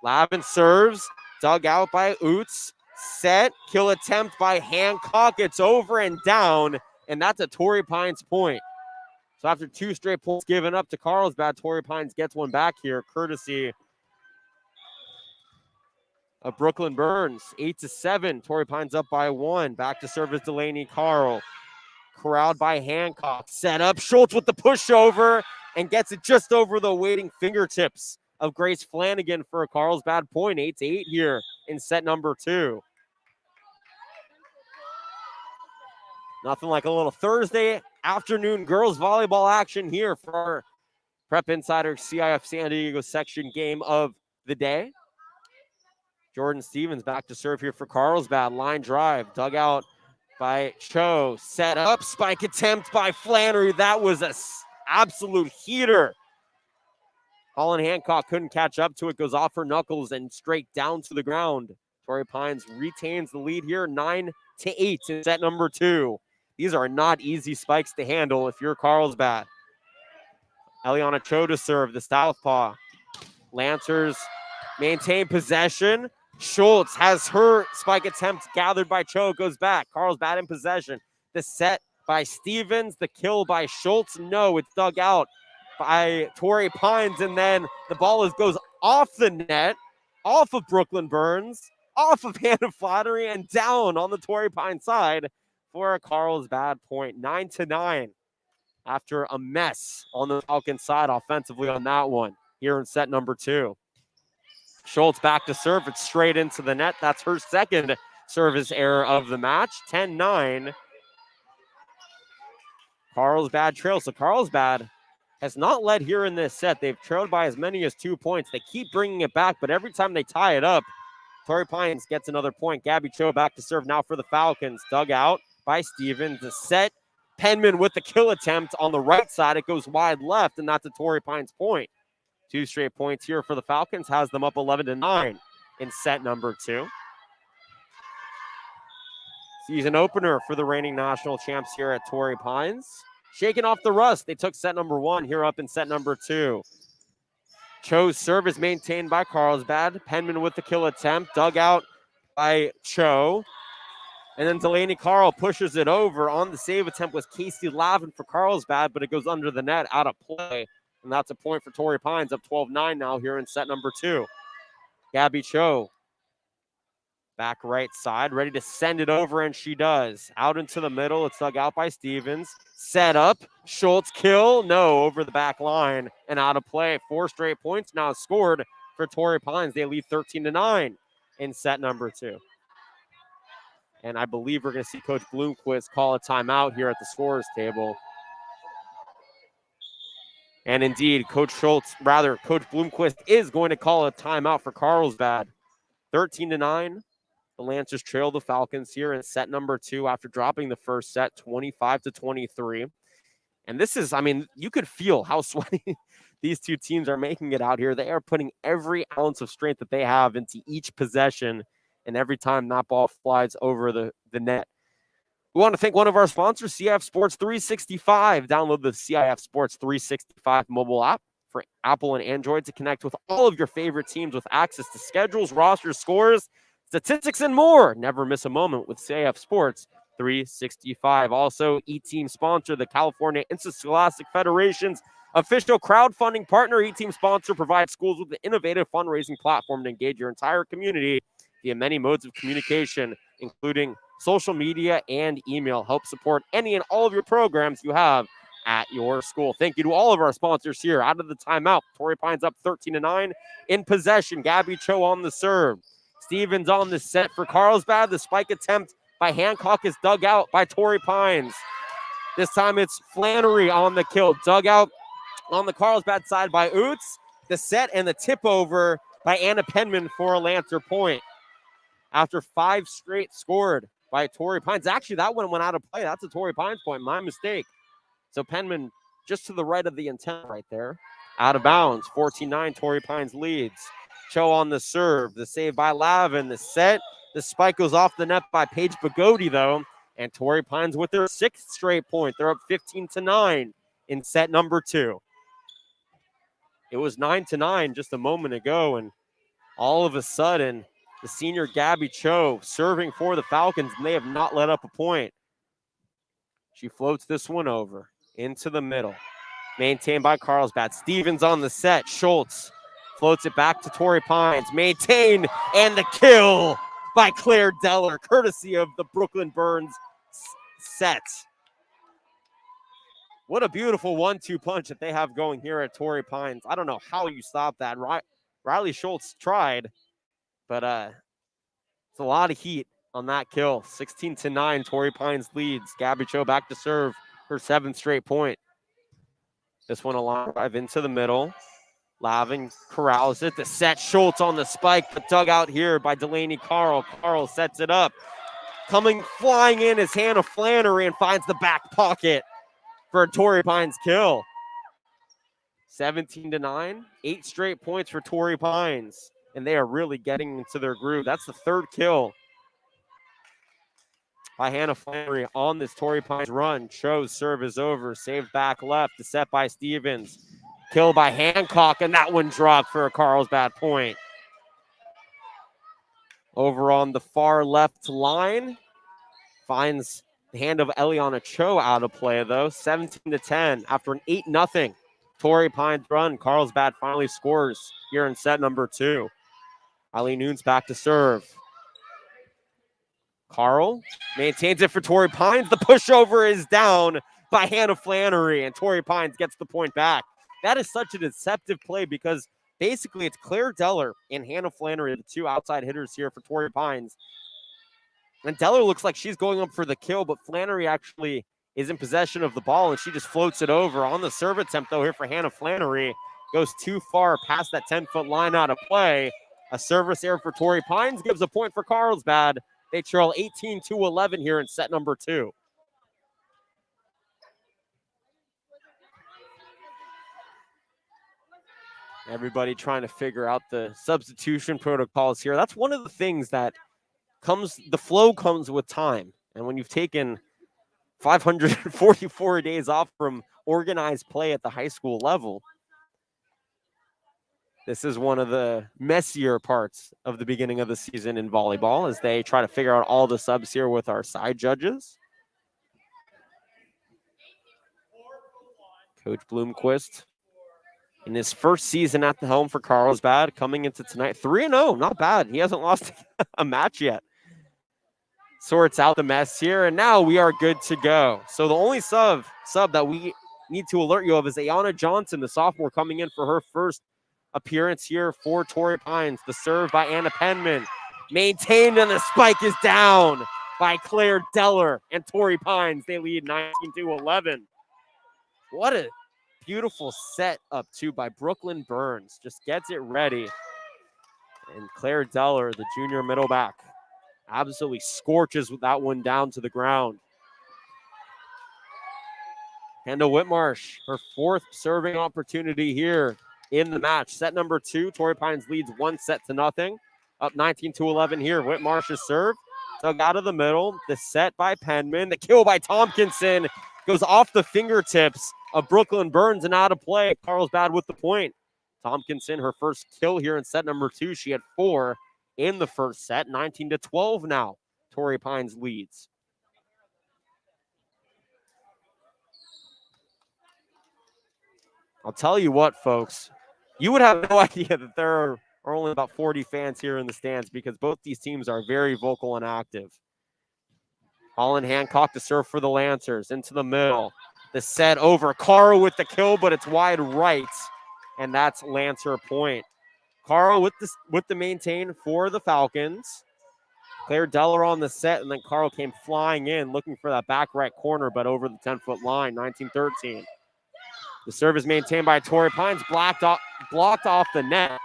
Lavin serves, dug out by Oots. Set, kill attempt by Hancock. It's over and down, and that's a Torrey Pines point. So after 2 straight points given up to Carlsbad, Torrey Pines gets one back here, courtesy of Brooklyn Burns. 8-7, Torrey Pines up by 1. Back to service Delaney Carl. Corralled by Hancock. Set up, Schultz with the pushover, and gets it just over the waiting fingertips of Grace Flanagan for a Carlsbad point. 8-8 here in set number 2. Nothing like a little Thursday afternoon girls volleyball action here for our Prep Insider CIF San Diego section game of the day. Jordan Stevens back to serve here for Carlsbad. Line drive, dug out by Cho. Set up, spike attempt by Flannery. That was an absolute heater. Holland Hancock couldn't catch up to it. Goes off her knuckles and straight down to the ground. Torrey Pines retains the lead here, 9-8 in set number 2. These are not easy spikes to handle if you're Carlsbad. Eliana Cho to serve, the southpaw. Lancers maintain possession. Schultz has her spike attempt gathered by Cho, goes back. Carlsbad in possession. The set by Stevens, the kill by Schultz. No, it's dug out by Torrey Pines, and then the ball goes off the net, off of Brooklyn Burns, off of Hannah Flattery, and down on the Torrey Pines side for a Carlsbad point. 9-9 after a mess on the Falcons side offensively on that one here in set number 2. Schultz back to serve. It's straight into the net. That's her second service error of the match. 10-9. Carlsbad trails. So Carlsbad has not led here in this set. They've trailed by as many as 2 points. They keep bringing it back, but every time they tie it up, Torrey Pines gets another point. Gabby Cho back to serve now for the Falcons. Dug out by Stevens. The set. Penman with the kill attempt on the right side. It goes wide left, and that's a Torrey Pines point. 2 straight points here for the Falcons, has them up 11-9 in set number 2. Season opener for the reigning national champs here at Torrey Pines. Shaking off the rust, they took set number 1 here up in set number 2. Cho's serve is maintained by Carlsbad. Penman with the kill attempt, dug out by Cho. And then Delaney Carl pushes it over. On the save attempt was Casey Lavin for Carlsbad, but it goes under the net, out of play. And that's a point for Torrey Pines, up 12-9 now here in set number 2. Gabby Cho, back right side, ready to send it over, and she does. Out into the middle, it's dug out by Stevens. Set up, Schultz kill, no, over the back line and out of play. 4 straight points now scored for Torrey Pines. They lead 13-9 in set number 2. And I believe we're going to see Coach Bloomquist call a timeout here at the scorers table. And indeed, Coach Bloomquist is going to call a timeout for Carlsbad. 13-9. The Lancers trail the Falcons here in set number 2 after dropping the first set 25-23. And this is, I mean, you could feel how sweaty these two teams are making it out here. They are putting every ounce of strength that they have into each possession, and every time that ball flies over the net. We want to thank one of our sponsors, CIF Sports 365. Download the CIF Sports 365 mobile app for Apple and Android to connect with all of your favorite teams with access to schedules, rosters, scores, statistics, and more. Never miss a moment with CIF Sports 365. Also, E-Team sponsor, the California Interscholastic Federation's official crowdfunding partner. E-Team sponsor provides schools with an innovative fundraising platform to engage your entire community via many modes of communication, including social media and email. Help support any and all of your programs you have at your school. Thank you to all of our sponsors here. Out of the timeout, Torrey Pines up 13-9 in possession. Gabby Cho on the serve. Stevens on the set for Carlsbad. The spike attempt by Hancock is dug out by Torrey Pines. This time it's Flannery on the kill. Dug out on the Carlsbad side by Oots. The set and the tip over by Anna Penman for a Lancer point. After 5 straight scored by Torrey Pines. Actually, that one went out of play. That's a Torrey Pines point. My mistake. So Penman just to the right of the intent right there. Out of bounds. 14-9, Torrey Pines leads. Cho on the serve. The save by Lavin. The set. The spike goes off the net by Paige Bogoti, though. And Torrey Pines with their 6th straight point. They're up 15-9 in set number 2. It was 9-9 just a moment ago, and all of a sudden, the senior Gabby Cho serving for the Falcons, and they have not let up a point. She floats this one over into the middle. Maintained by Carlsbad. Stevens on the set. Schultz floats it back to Torrey Pines. Maintained, and the kill by Claire Deller, courtesy of the Brooklyn Burns set. What a beautiful 1-2 punch that they have going here at Torrey Pines. I don't know how you stop that. Riley Schultz tried, but it's a lot of heat on that kill. 16-9, Torrey Pines leads. Gabby Cho back to serve her 7th straight point. This one a line drive into the middle. Lavin corrals it. The set, Schultz on the spike, but dug out here by Delaney Carl. Carl sets it up. Coming flying in is Hannah Flannery and finds the back pocket for a Torrey Pines kill. 17-9, 8 straight points for Torrey Pines. And they are really getting into their groove. That's the 3rd kill by Hannah Flannery on this Torrey Pines run. Cho's serve is over. Saved back left. The set by Stevens. Kill by Hancock, and that one dropped for a Carlsbad point. Over on the far left line. Finds the hand of Eliana Cho out of play, though. 17-10 after an 8-0 Torrey Pines run. Carlsbad finally scores here in set number 2. Eileen Nunes back to serve. Carl maintains it for Torrey Pines. The pushover is down by Hannah Flannery, and Torrey Pines gets the point back. That is such a deceptive play because basically it's Claire Deller and Hannah Flannery, the two outside hitters here for Torrey Pines. And Deller looks like she's going up for the kill, but Flannery actually is in possession of the ball, and she just floats it over. On the serve attempt, though, here for Hannah Flannery. Goes too far past that 10-foot line out of play. A service error for Torrey Pines gives a point for Carlsbad. They trail 18-11 here in set number 2. Everybody trying to figure out the substitution protocols here. That's one of the things that the flow comes with time. And when you've taken 544 days off from organized play at the high school level, this is one of the messier parts of the beginning of the season in volleyball as they try to figure out all the subs here with our side judges. Coach Bloomquist in his first season at the helm for Carlsbad coming into tonight. 3-0, not bad. He hasn't lost a match yet. Sorts out the mess here, and now we are good to go. So the only sub that we need to alert you of is Ayana Johnson, the sophomore, coming in for her first appearance here for Torrey Pines. The serve by Anna Penman. Maintained, and the spike is down by Claire Deller and Torrey Pines. They lead 19-11. What a beautiful set up, too, by Brooklyn Burns. Just gets it ready. And Claire Deller, the junior middle back, absolutely scorches with that one down to the ground. Kendall Whitmarsh, her fourth serving opportunity here in the match. Set number 2, Torrey Pines leads 1-0. Up 19-11 here. Whitmarsh's serve dug out of the middle. The set by Penman. The kill by Tompkinson goes off the fingertips of Brooklyn Burns and out of play. Carlsbad with the point. Tompkinson, her first kill here in set number 2. She had 4 in the first set. 19-12 now. Torrey Pines leads. I'll tell you what, folks. You would have no idea that there are only about 40 fans here in the stands because both these teams are very vocal and active. Holland Hancock to serve for the Lancers. Into the middle. The set over. Carl with the kill, but it's wide right. And that's Lancer point. Carl with the maintain for the Falcons. Claire Deller on the set, and then Carl came flying in looking for that back right corner, but over the 10-foot line, 19-13. The serve is maintained by Torrey Pines, blocked off the net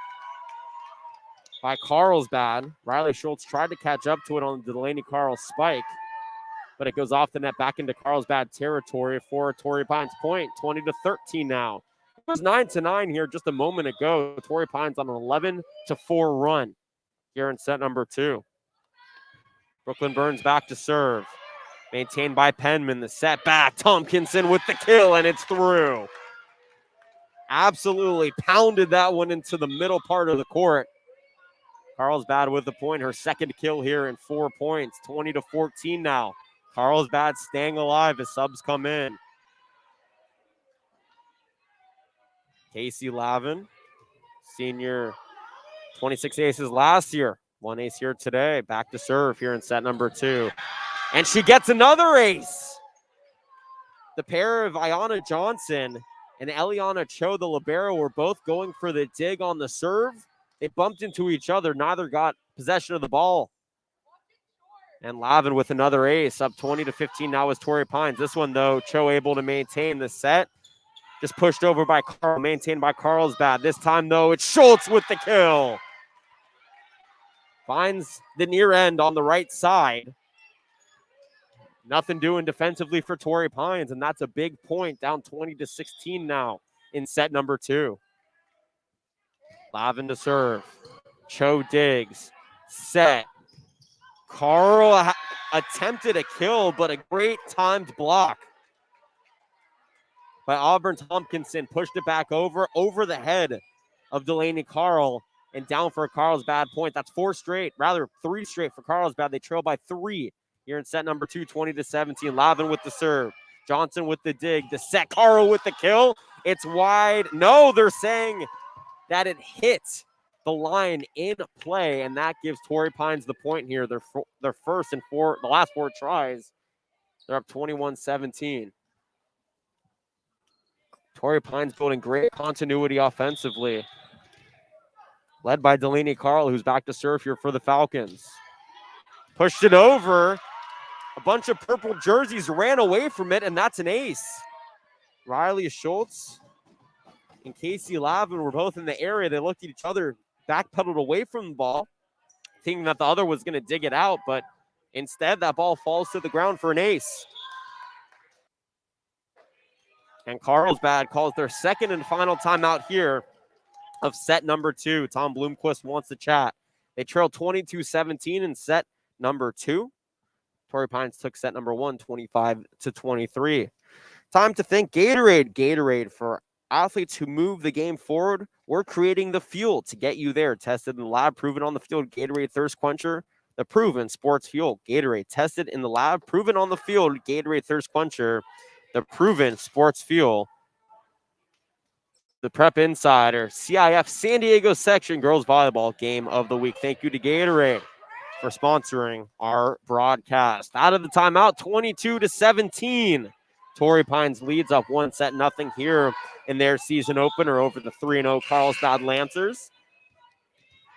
by Carlsbad. Riley Schultz tried to catch up to it on the Delaney Carl spike, but it goes off the net back into Carlsbad territory for Torrey Pines point, 20-13 now. It was 9-9 here just a moment ago. Torrey Pines on an 11-4 run here in set number 2. Brooklyn Burns back to serve. Maintained by Penman. The set back. Tompkinson with the kill, and it's through. Absolutely pounded that one into the middle part of the court. Carlsbad with the point. Her second kill here in 4 points. 20-14 now. Carlsbad staying alive as subs come in. Casey Lavin, senior, 26 aces last year. 1 ace here today. Back to serve here in set number 2. And she gets another ace. The pair of Ayana Johnson and Eliana Cho, the libero, were both going for the dig on the serve. They bumped into each other. Neither got possession of the ball. And Lavin with another ace, up 20-15 now is Torrey Pines. This one, though, Cho able to maintain the set. Just pushed over by Carl, maintained by Carlsbad. This time, though, it's Schultz with the kill. Finds the near end on the right side. Nothing doing defensively for Torrey Pines, and that's a big point, down 20-16 now in set number 2. Lavin to serve. Cho digs. Set. Carl attempted a kill, but a great timed block by Auburn Tompkinson. Pushed it back over the head of Delaney Carl, and down for a Carlsbad point. That's 3 straight for Carlsbad. They trail by 3 here in set number 2, 20-17. Lavin with the serve. Johnson with the dig. The set. Carl with the kill. It's wide. No, they're saying that it hit the line in play, and that gives Torrey Pines the point here. Their first and the last 4 tries. They're up 21-17. Torrey Pines building great continuity offensively, led by Delaney Carl, who's back to serve here for the Falcons. Pushed it over. A bunch of purple jerseys ran away from it, and that's an ace. Riley Schultz and Casey Lavin were both in the area. They looked at each other, backpedaled away from the ball, thinking that the other was going to dig it out, but instead that ball falls to the ground for an ace. And Carlsbad calls their second and final timeout here of set number 2. Tom Bloomquist wants to chat. They trail 22-17 in set number 2. Torrey Pines took set number 1, 25-23. Time to thank Gatorade. Gatorade, for athletes who move the game forward. We're creating the fuel to get you there. Tested in the lab, proven on the field. Gatorade Thirst Quencher, the proven sports fuel. Gatorade, tested in the lab, proven on the field. Gatorade Thirst Quencher, the proven sports fuel. The Prep Insider, CIF San Diego section girls volleyball game of the week. Thank you to Gatorade for sponsoring our broadcast. Out of the timeout, 22-17. Torrey Pines leads up 1-0 here in their season opener over the 3-0 Carlsbad Lancers.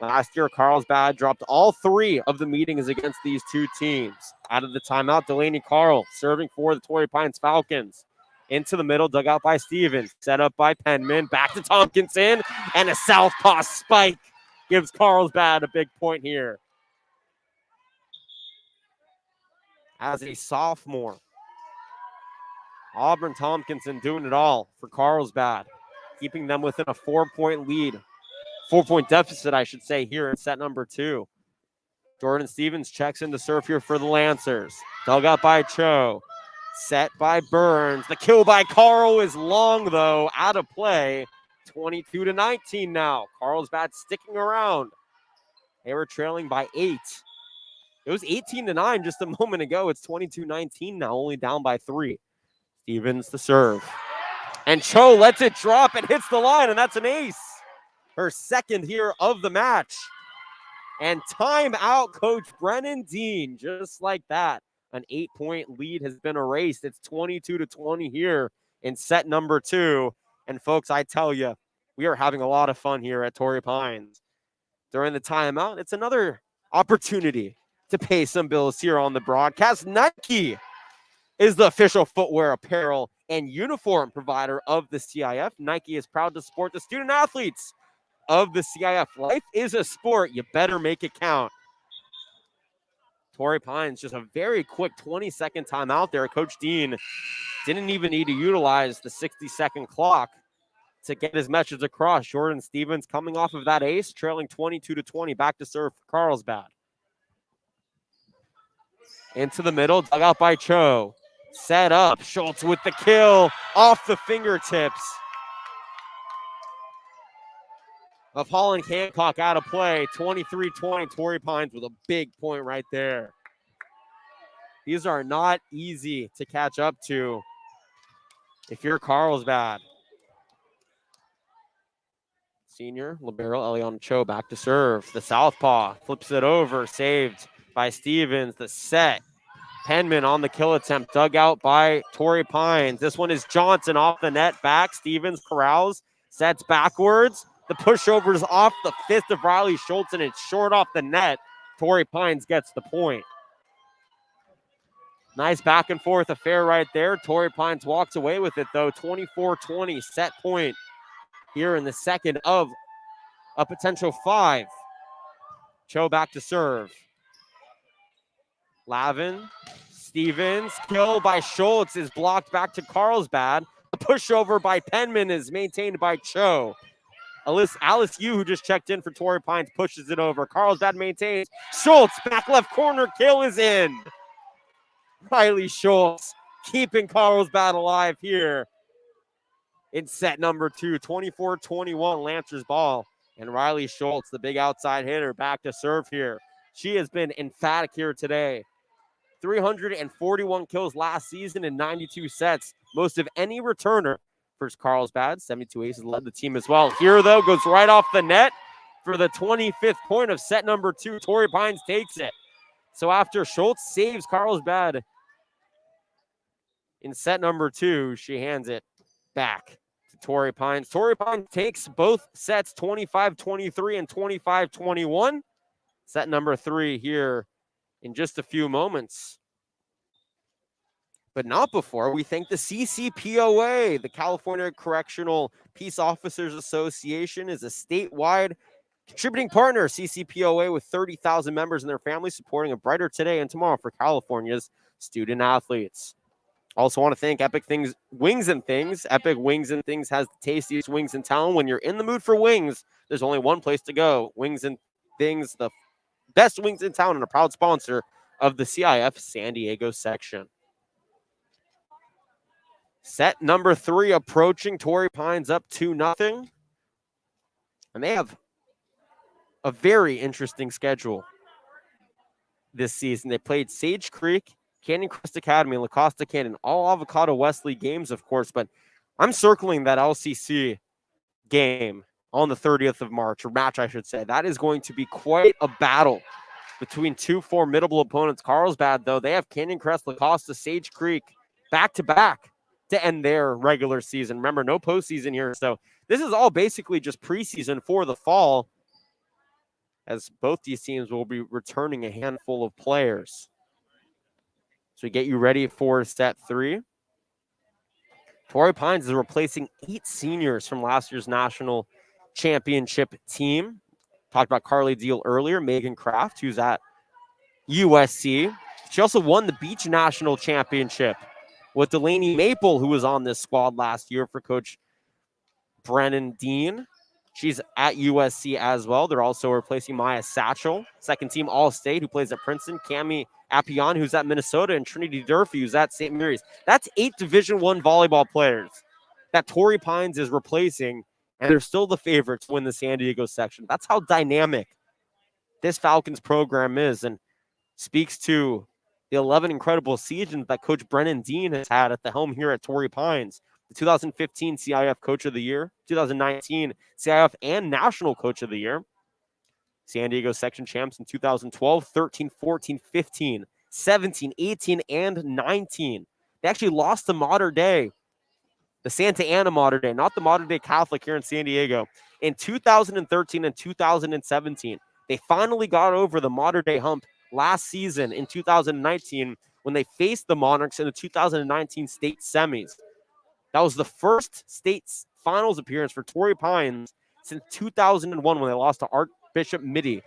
Last year, Carlsbad dropped all 3 of the meetings against these 2 teams. Out of the timeout, Delaney Carl serving for the Torrey Pines Falcons. Into the middle, dug out by Stevens. Set up by Penman. Back to Tompkinson. And a southpaw spike gives Carlsbad a big point here. As a sophomore, Auburn Tompkinson doing it all for Carlsbad, keeping them within a 4-point lead. 4-point deficit, I should say, here in set number 2. Jordan Stevens checks in to serve here for the Lancers. Dug out by Cho. Set by Burns. The kill by Carl is long, though. Out of play. 22-19 now. Carlsbad sticking around. They were trailing by 8. It was 18-9 just a moment ago. It's 22-19 now, only down by 3. Stevens to serve. And Cho lets it drop and hits the line, and that's an ace. Her second here of the match. And timeout, Coach Brennan Dean. Just like that, an 8-point lead has been erased. It's 22-20 here in set number 2. And folks, I tell you, we are having a lot of fun here at Torrey Pines. During the timeout, it's another opportunity to pay some bills here on the broadcast. Nike is the official footwear, apparel, and uniform provider of the CIF. Nike is proud to support the student athletes of the CIF. Life is a sport. You better make it count. Torrey Pines, just a very quick 20-second timeout there. Coach Dean didn't even need to utilize the 60-second clock to get his message across. Jordan Stevens coming off of that ace, trailing 22-20, back to serve for Carlsbad. Into the middle, dug out by Cho. Set up, Schultz with the kill off the fingertips of Holland Hancock. Out of play, 23-20. Torrey Pines with a big point right there. These are not easy to catch up to if you're Carlsbad. Senior libero Eliana Cho back to serve. The southpaw flips it over, saved by Stevens. The set. Penman on the kill attempt, dug out by Torrey Pines. This one is Johnson off the net, back. Stevens corrals, sets backwards. The pushover is off the fist of Riley Schultz, and it's short off the net. Torrey Pines gets the point. Nice back and forth affair right there. Torrey Pines walks away with it, though. 24-20, set point here in the second of a potential 5. Cho back to serve. Lavin, Stevens, kill by Schultz is blocked back to Carlsbad. The pushover by Penman is maintained by Cho. Alice Yu, who just checked in for Torrey Pines, pushes it over. Carlsbad maintains. Schultz, back left corner, kill is in. Riley Schultz keeping Carlsbad alive here in set number 2. 24-21, Lancers ball. And Riley Schultz, the big outside hitter, back to serve here. She has been emphatic here today. 341 kills last season in 92 sets, most of any returner for Carlsbad. 72 aces led the team as well. Here, though, goes right off the net for the 25th point of set number 2. Torrey Pines takes it. So after Schultz saves Carlsbad in set number 2, she hands it back to Torrey Pines. Torrey Pines takes both sets, 25-23 and 25-21. Set number 3 here in just a few moments. But not before we thank the CCPOA. The California Correctional Peace Officers Association is a statewide contributing partner. CCPOA with 30,000 members and their families supporting a brighter today and tomorrow for California's student athletes. Also want to thank Epic Wings and Things. Epic Wings and Things has the tastiest wings in town. When you're in the mood for wings, there's only one place to go. Wings and Things, the best wings in town, and a proud sponsor of the CIF San Diego section. Set number 3 approaching. Torrey Pines up 2-0. And they have a very interesting schedule this season. They played Sage Creek, Canyon Crest Academy, La Costa Canyon, all Avocado-West League games, of course, but I'm circling that LCC game on the 30th of March, or match, I should say. That is going to be quite a battle between two formidable opponents. Carlsbad, though, they have Canyon Crest, La Costa, Sage Creek back-to-back to end their regular season. Remember, no postseason here, so this is all basically just preseason for the fall, as both these teams will be returning a handful of players. So we get you ready for set 3. Torrey Pines is replacing 8 seniors from last year's national championship team. Talked about Carly Deal earlier, Megan Kraft, who's at USC. She also won the Beach National Championship with Delaney Maple, who was on this squad last year for Coach Brennan Dean. She's at USC as well. They're also replacing Maya Satchel, second team All-State, who plays at Princeton. Cami Appion, who's at Minnesota, and Trinity Durfee, who's at St. Mary's. That's 8 Division I volleyball players that Torrey Pines is replacing, and they're still the favorites to win the San Diego section. That's how dynamic this Falcons program is, and speaks to the 11 incredible seasons that Coach Brennan Dean has had at the helm here at Torrey Pines. The 2015 CIF Coach of the Year, 2019 CIF and National Coach of the Year. San Diego section champs in 2012, 13, 14, 15, 17, 18, and 19. They actually lost to Mater Dei, the Santa Ana Mater Dei, not the Mater Dei Catholic here in San Diego, in 2013 and 2017. They finally got over the Mater Dei hump last season in 2019 when they faced the Monarchs in the 2019 state semis. That was the first state finals appearance for Torrey Pines since 2001 when they lost to Archbishop Mitty.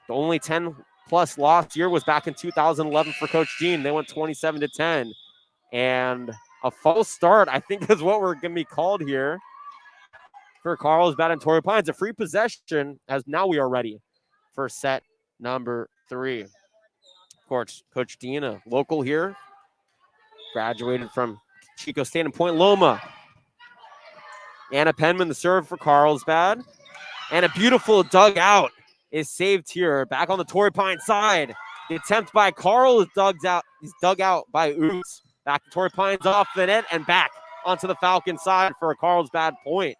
The only 10-plus loss year was back in 2011 for Coach Dean. They went 27-10. And a false start, I think, is what we're going to be called here for Carlsbad and Torrey Pines. A free possession, as now we are ready for set number 3. Of course, Coach Dean, a local here, graduated from Chico State in Point Loma. Anna Penman, the serve for Carlsbad. And a beautiful dugout is saved here. Back on the Torrey Pines side. The attempt by Carl is dug out by Oots. Back to Torrey Pines off the net and back onto the Falcon side for a Carlsbad point.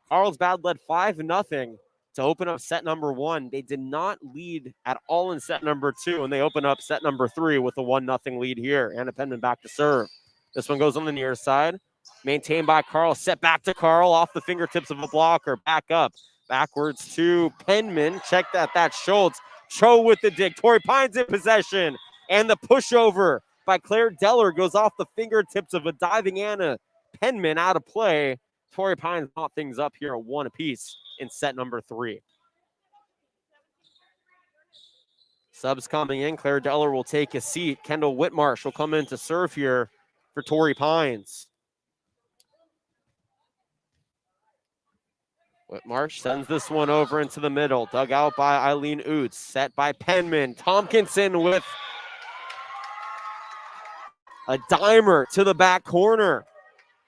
Carlsbad led 5-0 to open up set number 1. They did not lead at all in set number 2, and they open up set number 3 with a 1-0 lead here. Anna Penman back to serve. This one goes on the near side. Maintained by Carl. Set back to Carl off the fingertips of a blocker. Back up. Backwards to Penman. Check that. That's Schultz. Cho with the dig. Torrey Pines in possession. And the pushover by Claire Deller goes off the fingertips of a diving Anna Penman out of play. Torrey Pines knot things up here at 1 apiece in set number 3. Subs coming in. Claire Deller will take a seat. Kendall Whitmarsh will come in to serve here for Torrey Pines. Whitmarsh sends this one over into the middle. Dug out by Eileen Oots. Set by Penman. Tompkinson with a dimer to the back corner.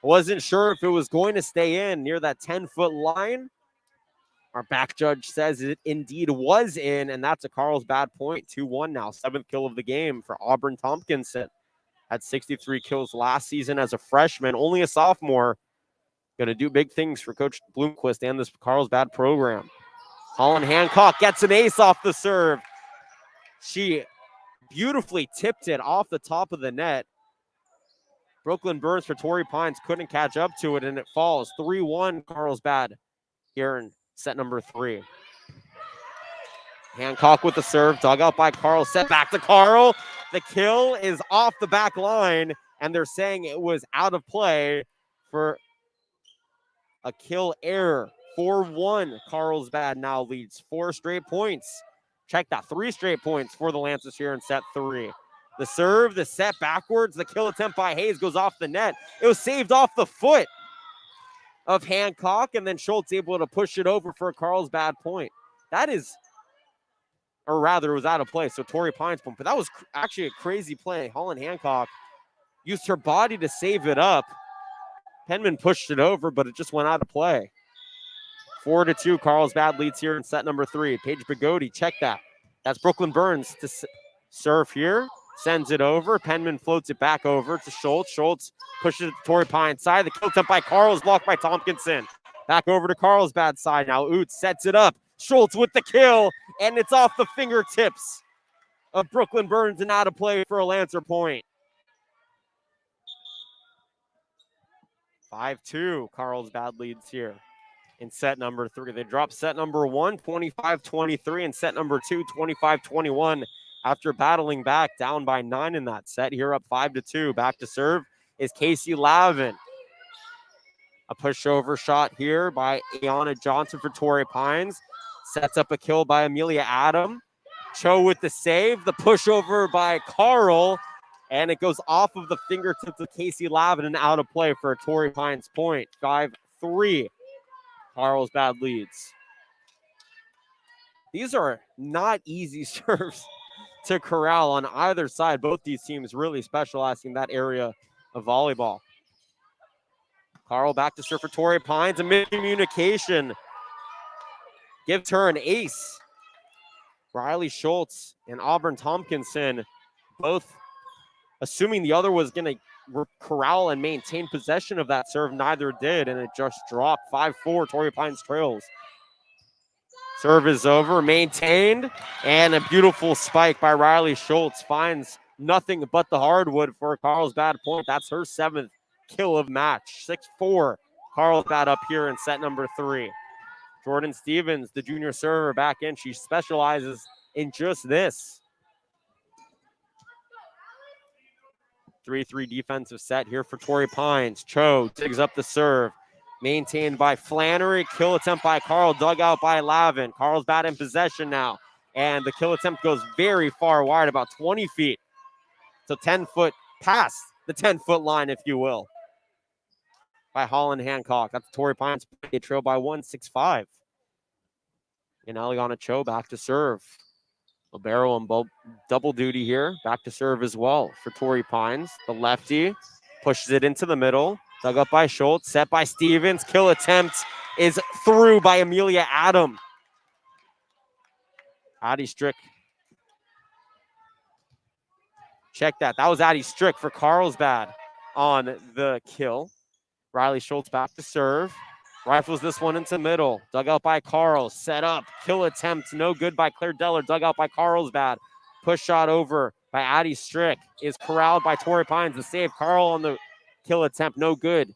Wasn't sure if it was going to stay in near that 10-foot line. Our back judge says it indeed was in, and that's a Carlsbad point. 2-1 now. 7th kill of the game for Auburn Tompkinson. Had 63 kills last season as a freshman, only a sophomore. Going to do big things for Coach Bloomquist and this Carlsbad program. Holland Hancock gets an ace off the serve. She beautifully tipped it off the top of the net. Brooklyn Burns for Torrey Pines couldn't catch up to it, and it falls. 3-1 Carlsbad here in set number 3. Hancock with the serve, dug out by Carl, set back to Carl. The kill is off the back line, and they're saying it was out of play for a kill error. 4-1 Carlsbad now leads 4 straight points. Check that, 3 straight points for the Lancers here in set 3. The serve, the set backwards, the kill attempt by Hayes goes off the net. It was saved off the foot of Hancock, and then Schultz able to push it over for a Carlsbad point. That is, or rather, it was out of play, so Torrey Pines point. But that was actually a crazy play. Holland Hancock used her body to save it up. Penman pushed it over, but it just went out of play. 4-2, Carlsbad leads here in set number 3. Paige Bigodi, check that. That's Brooklyn Burns to serve here. Sends it over. Penman floats it back over to Schultz. Schultz pushes it to Torrey Pines side. The kill attempt by Carl is blocked by Tompkinson. Back over to Carlsbad side now. Oots sets it up. Schultz with the kill, and it's off the fingertips of Brooklyn Burns and out of play for a Lancer point. 5-2, Carlsbad leads here in set number 3. They dropped set number 1, 25-23, and set number 2, 25-21. After battling back down by 9 in that set, here up 5-2. Back to serve is Casey Lavin. A pushover shot here by Ayanna Johnson for Torrey Pines. Sets up a kill by Amelia Adam. Cho with the save. The pushover by Carl. And it goes off of the fingertips of Casey Lavin and out of play for a Torrey Pines point. 5-3. Carlsbad leads. These are not easy serves to corral on either side. Both these teams really specializing in that area of volleyball. Carl back to serve for Torrey Pines. A miscommunication gives her an ace. Riley Schultz and Auburn Tompkinson both assuming the other was going to corral and maintain possession of that serve. Neither did, and it just dropped. 5-4, Torrey Pines trails. Serve is over, maintained, and a beautiful spike by Riley Schultz finds nothing but the hardwood for a Carlsbad point. That's her 7th kill of match. 6-4, Carlsbad up here in set number 3. Jordan Stevens, the junior server, back in. She specializes in just this. 3-3 defensive set here for Torrey Pines. Cho digs up the serve. Maintained by Flannery. Kill attempt by Carl. Dug out by Lavin. Carlsbad in possession now. And the kill attempt goes very far wide, about 20 feet. So 10-foot past the 10-foot line, if you will, by Holland Hancock. That's Torrey Pines. They trail by 1, 6-5. And Eliana Cho back to serve. Libero on double duty here. Back to serve as well for Torrey Pines. The lefty pushes it into the middle. Dug up by Schultz. Set by Stevens. Kill attempt is through by Amelia Adam. Addie Strick. Check that. That was Addie Strick for Carlsbad on the kill. Riley Schultz back to serve. Rifles this one into the middle. Dug out by Carl. Set up. Kill attempt. No good by Claire Deller. Dug out by Carlsbad. Push shot over by Addie Strick. Is corralled by Torrey Pines. The save. Carl on the kill attempt. No good.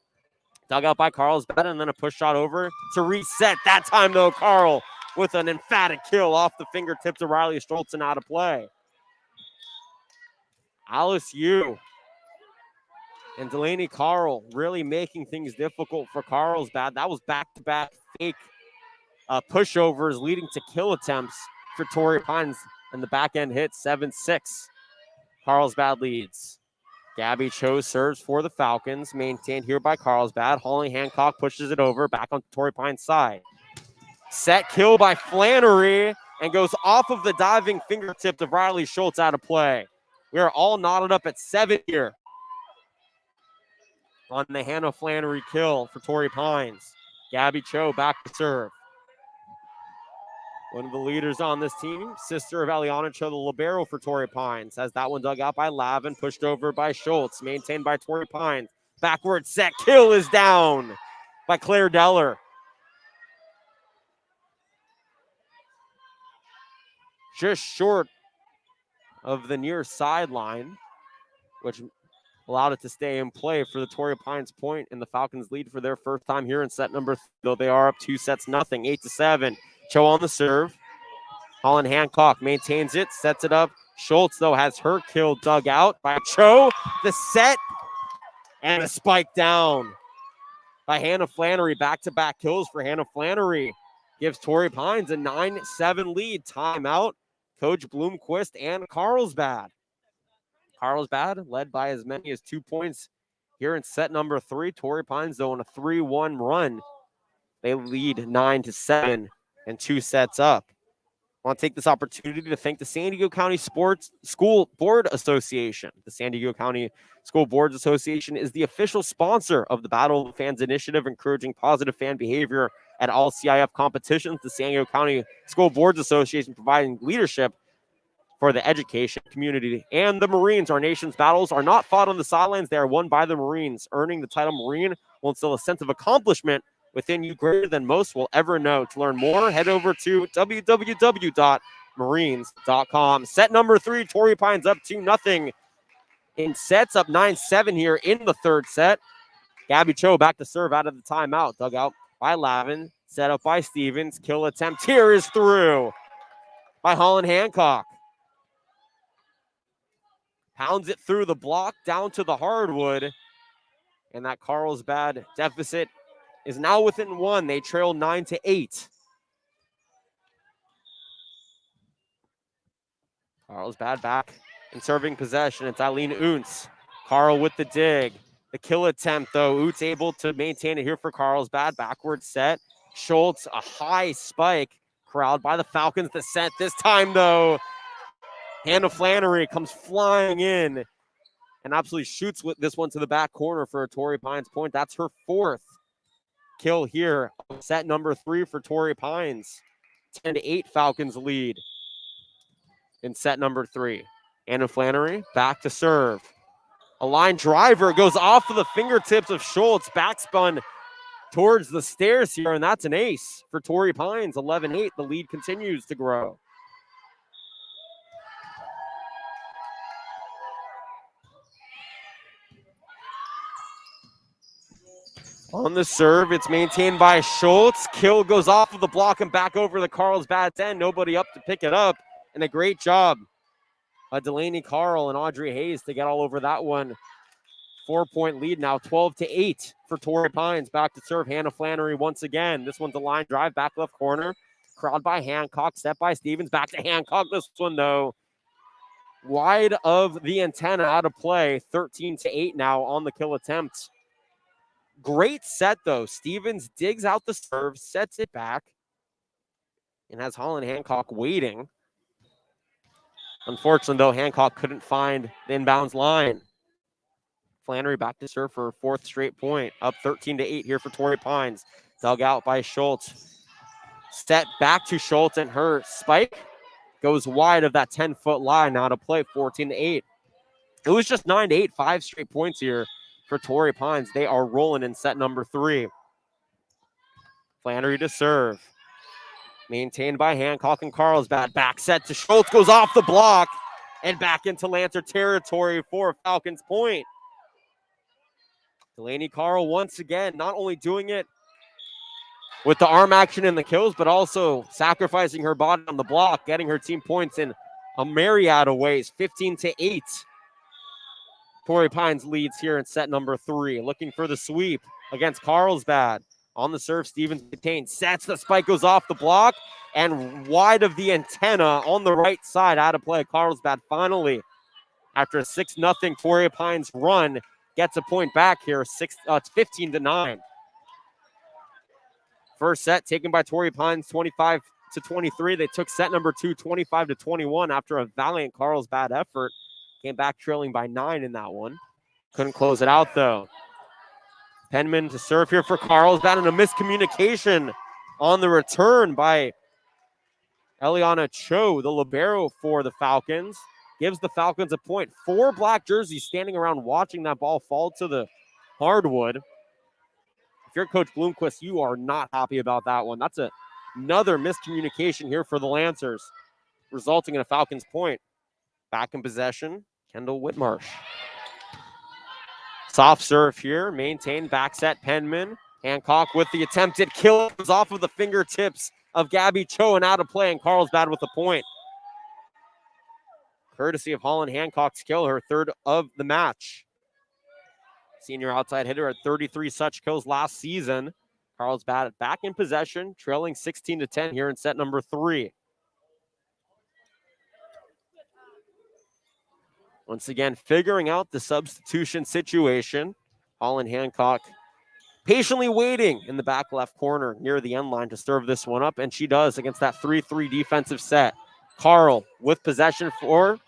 Dug out by Carlsbad. And then a push shot over to reset. That time, though, Carl with an emphatic kill off the fingertips of Riley Schultz and out of play. Alice Yu and Delaney Carl really making things difficult for Carlsbad. That was back-to-back fake pushovers leading to kill attempts for Torrey Pines. And the back-end hit, 7-6. Carlsbad leads. Gabby Cho serves for the Falcons. Maintained here by Carlsbad. Holly Hancock pushes it over. Back on Torrey Pines' side. Set kill by Flannery and goes off of the diving fingertip of Riley Schultz out of play. We are all knotted up at 7 here on the Hannah Flannery kill for Torrey Pines. Gabby Cho back to serve. One of the leaders on this team, sister of Eliana Cho, the libero for Torrey Pines, has that one dug out by Lavin, pushed over by Schultz, maintained by Torrey Pines. Backward set kill is down by Claire Deller. Just short of the near sideline, which allowed it to stay in play for the Torrey Pines point, and the Falcons lead for their first time here in set number 3, though they are up 2-0, 8-7. Cho on the serve. Holland Hancock maintains it, sets it up. Schultz, though, has her kill dug out by Cho. The set and a spike down by Hannah Flannery. Back-to-back kills for Hannah Flannery. Gives Torrey Pines a 9-7 lead. Timeout. Coach Bloomquist and Carlsbad. Carlsbad led by as many as 2 points here in set number 3. Torrey Pines, though, on a 3-1 run. They lead 9-7 and 2 sets up. I want to take this opportunity to thank the San Diego County School Board Association. The San Diego County School Boards Association is the official sponsor of the Battle of the Fans initiative, encouraging positive fan behavior at all CIF competitions. The San Diego County School Boards Association providing leadership for the education community and the Marines. Our nation's battles are not fought on the sidelines. They are won by the Marines. Earning the title Marine will instill a sense of accomplishment within you greater than most will ever know. To learn more, head over to www.marines.com. Set number 3, Torrey Pines up 2-0 in sets, up 9-7 here in the third set. Gabby Cho back to serve out of the timeout. Dug out by Lavin, set up by Stevens. Kill attempt here is through by Holland Hancock. Pounds it through the block down to the hardwood. And that Carlsbad deficit is now within 1. They trail 9-8. Carlsbad back in serving possession. It's Eileen Untz. Carl with the dig. The kill attempt, though. Untz able to maintain it here for Carlsbad. Backward set. Schultz, a high spike. Corralled by the Falcons. The set this time, though. Hannah Flannery comes flying in and absolutely shoots with this one to the back corner for a Torrey Pines point. That's her 4th kill here. Set number 3 for Torrey Pines. 10-8 Falcons lead in set number 3. Hannah Flannery back to serve. A line driver goes off of the fingertips of Schultz. Backspun towards the stairs here, and that's an ace for Torrey Pines. 11-8. The lead continues to grow. On the serve, it's maintained by Schultz. Kill goes off of the block and back over the Carlsbad's end. Nobody up to pick it up. And a great job by Delaney Carl and Audrey Hayes to get all over that one. 4-point lead now, 12-8 for Torrey Pines. Back to serve Hannah Flannery once again. This one's a line drive, back left corner. Crowd by Hancock, step by Stevens. Back to Hancock. This one, though, wide of the antenna, out of play. 13-8 now on the kill attempt. Great set, though. Stevens digs out the serve, sets it back, and has Holland Hancock waiting. Unfortunately, though, Hancock couldn't find the inbounds line. Flannery back to serve for her 4th straight point. Up 13-8 here for Torrey Pines. Dug out by Schultz. Set back to Schultz, and her spike goes wide of that 10-foot line. Now to play, 14-8. It was just 9-8, 5 straight points here for Torrey Pines. They are rolling in set number 3. Flannery to serve. Maintained by Hancock and Carlsbad. Back set to Schultz. Goes off the block and back into Lancer territory for Falcons point. Delaney Carl once again, not only doing it with the arm action and the kills, but also sacrificing her body on the block, getting her team points in a myriad of ways. 15-8. Torrey Pines leads here in set number 3. Looking for the sweep against Carlsbad. On the serve, Stevens maintains. Sets, the spike goes off the block and wide of the antenna on the right side. Out of play. Carlsbad finally, after a 6-0 Torrey Pines run, gets a point back here. It's 15-9. First set taken by Torrey Pines, 25-23. They took set number 2, 25-21 after a valiant Carlsbad effort. Came back trailing by 9 in that one. Couldn't close it out, though. Penman to serve here for Carlsbad, and a miscommunication on the return by Eliana Cho, the libero for the Falcons. Gives the Falcons a point. 4 black jerseys standing around watching that ball fall to the hardwood. If you're Coach Bloomquist, you are not happy about that one. That's another miscommunication here for the Lancers, resulting in a Falcons point. Back in possession, Kendall Whitmarsh. Soft serve here, maintained, back set Penman. Hancock with the attempted kill. It was off of the fingertips of Gabby Cho and out of play, and Carlsbad with the point. Courtesy of Holland Hancock's kill, her third of the match. Senior outside hitter at 33 such kills last season. Carlsbad back in possession, trailing 16-10 here in set number 3. Once again, figuring out the substitution situation. Holland Hancock patiently waiting in the back left corner near the end line to serve this one up, and she does against that 3-3 defensive set. Carl with possession for,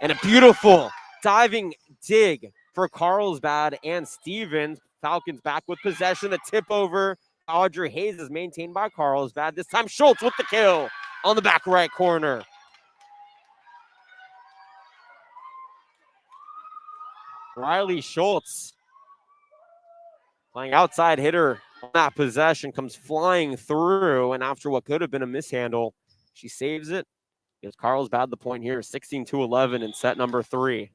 and a beautiful diving dig for Carlsbad and Stevens. Falcons back with possession. The tip over Audrey Hayes is maintained by Carlsbad. This time Schultz with the kill on the back right corner. Riley Schultz, playing outside hitter on that possession, comes flying through, and after what could have been a mishandle, she saves it. Gives Carlsbad the point here, 16-11 in set number 3.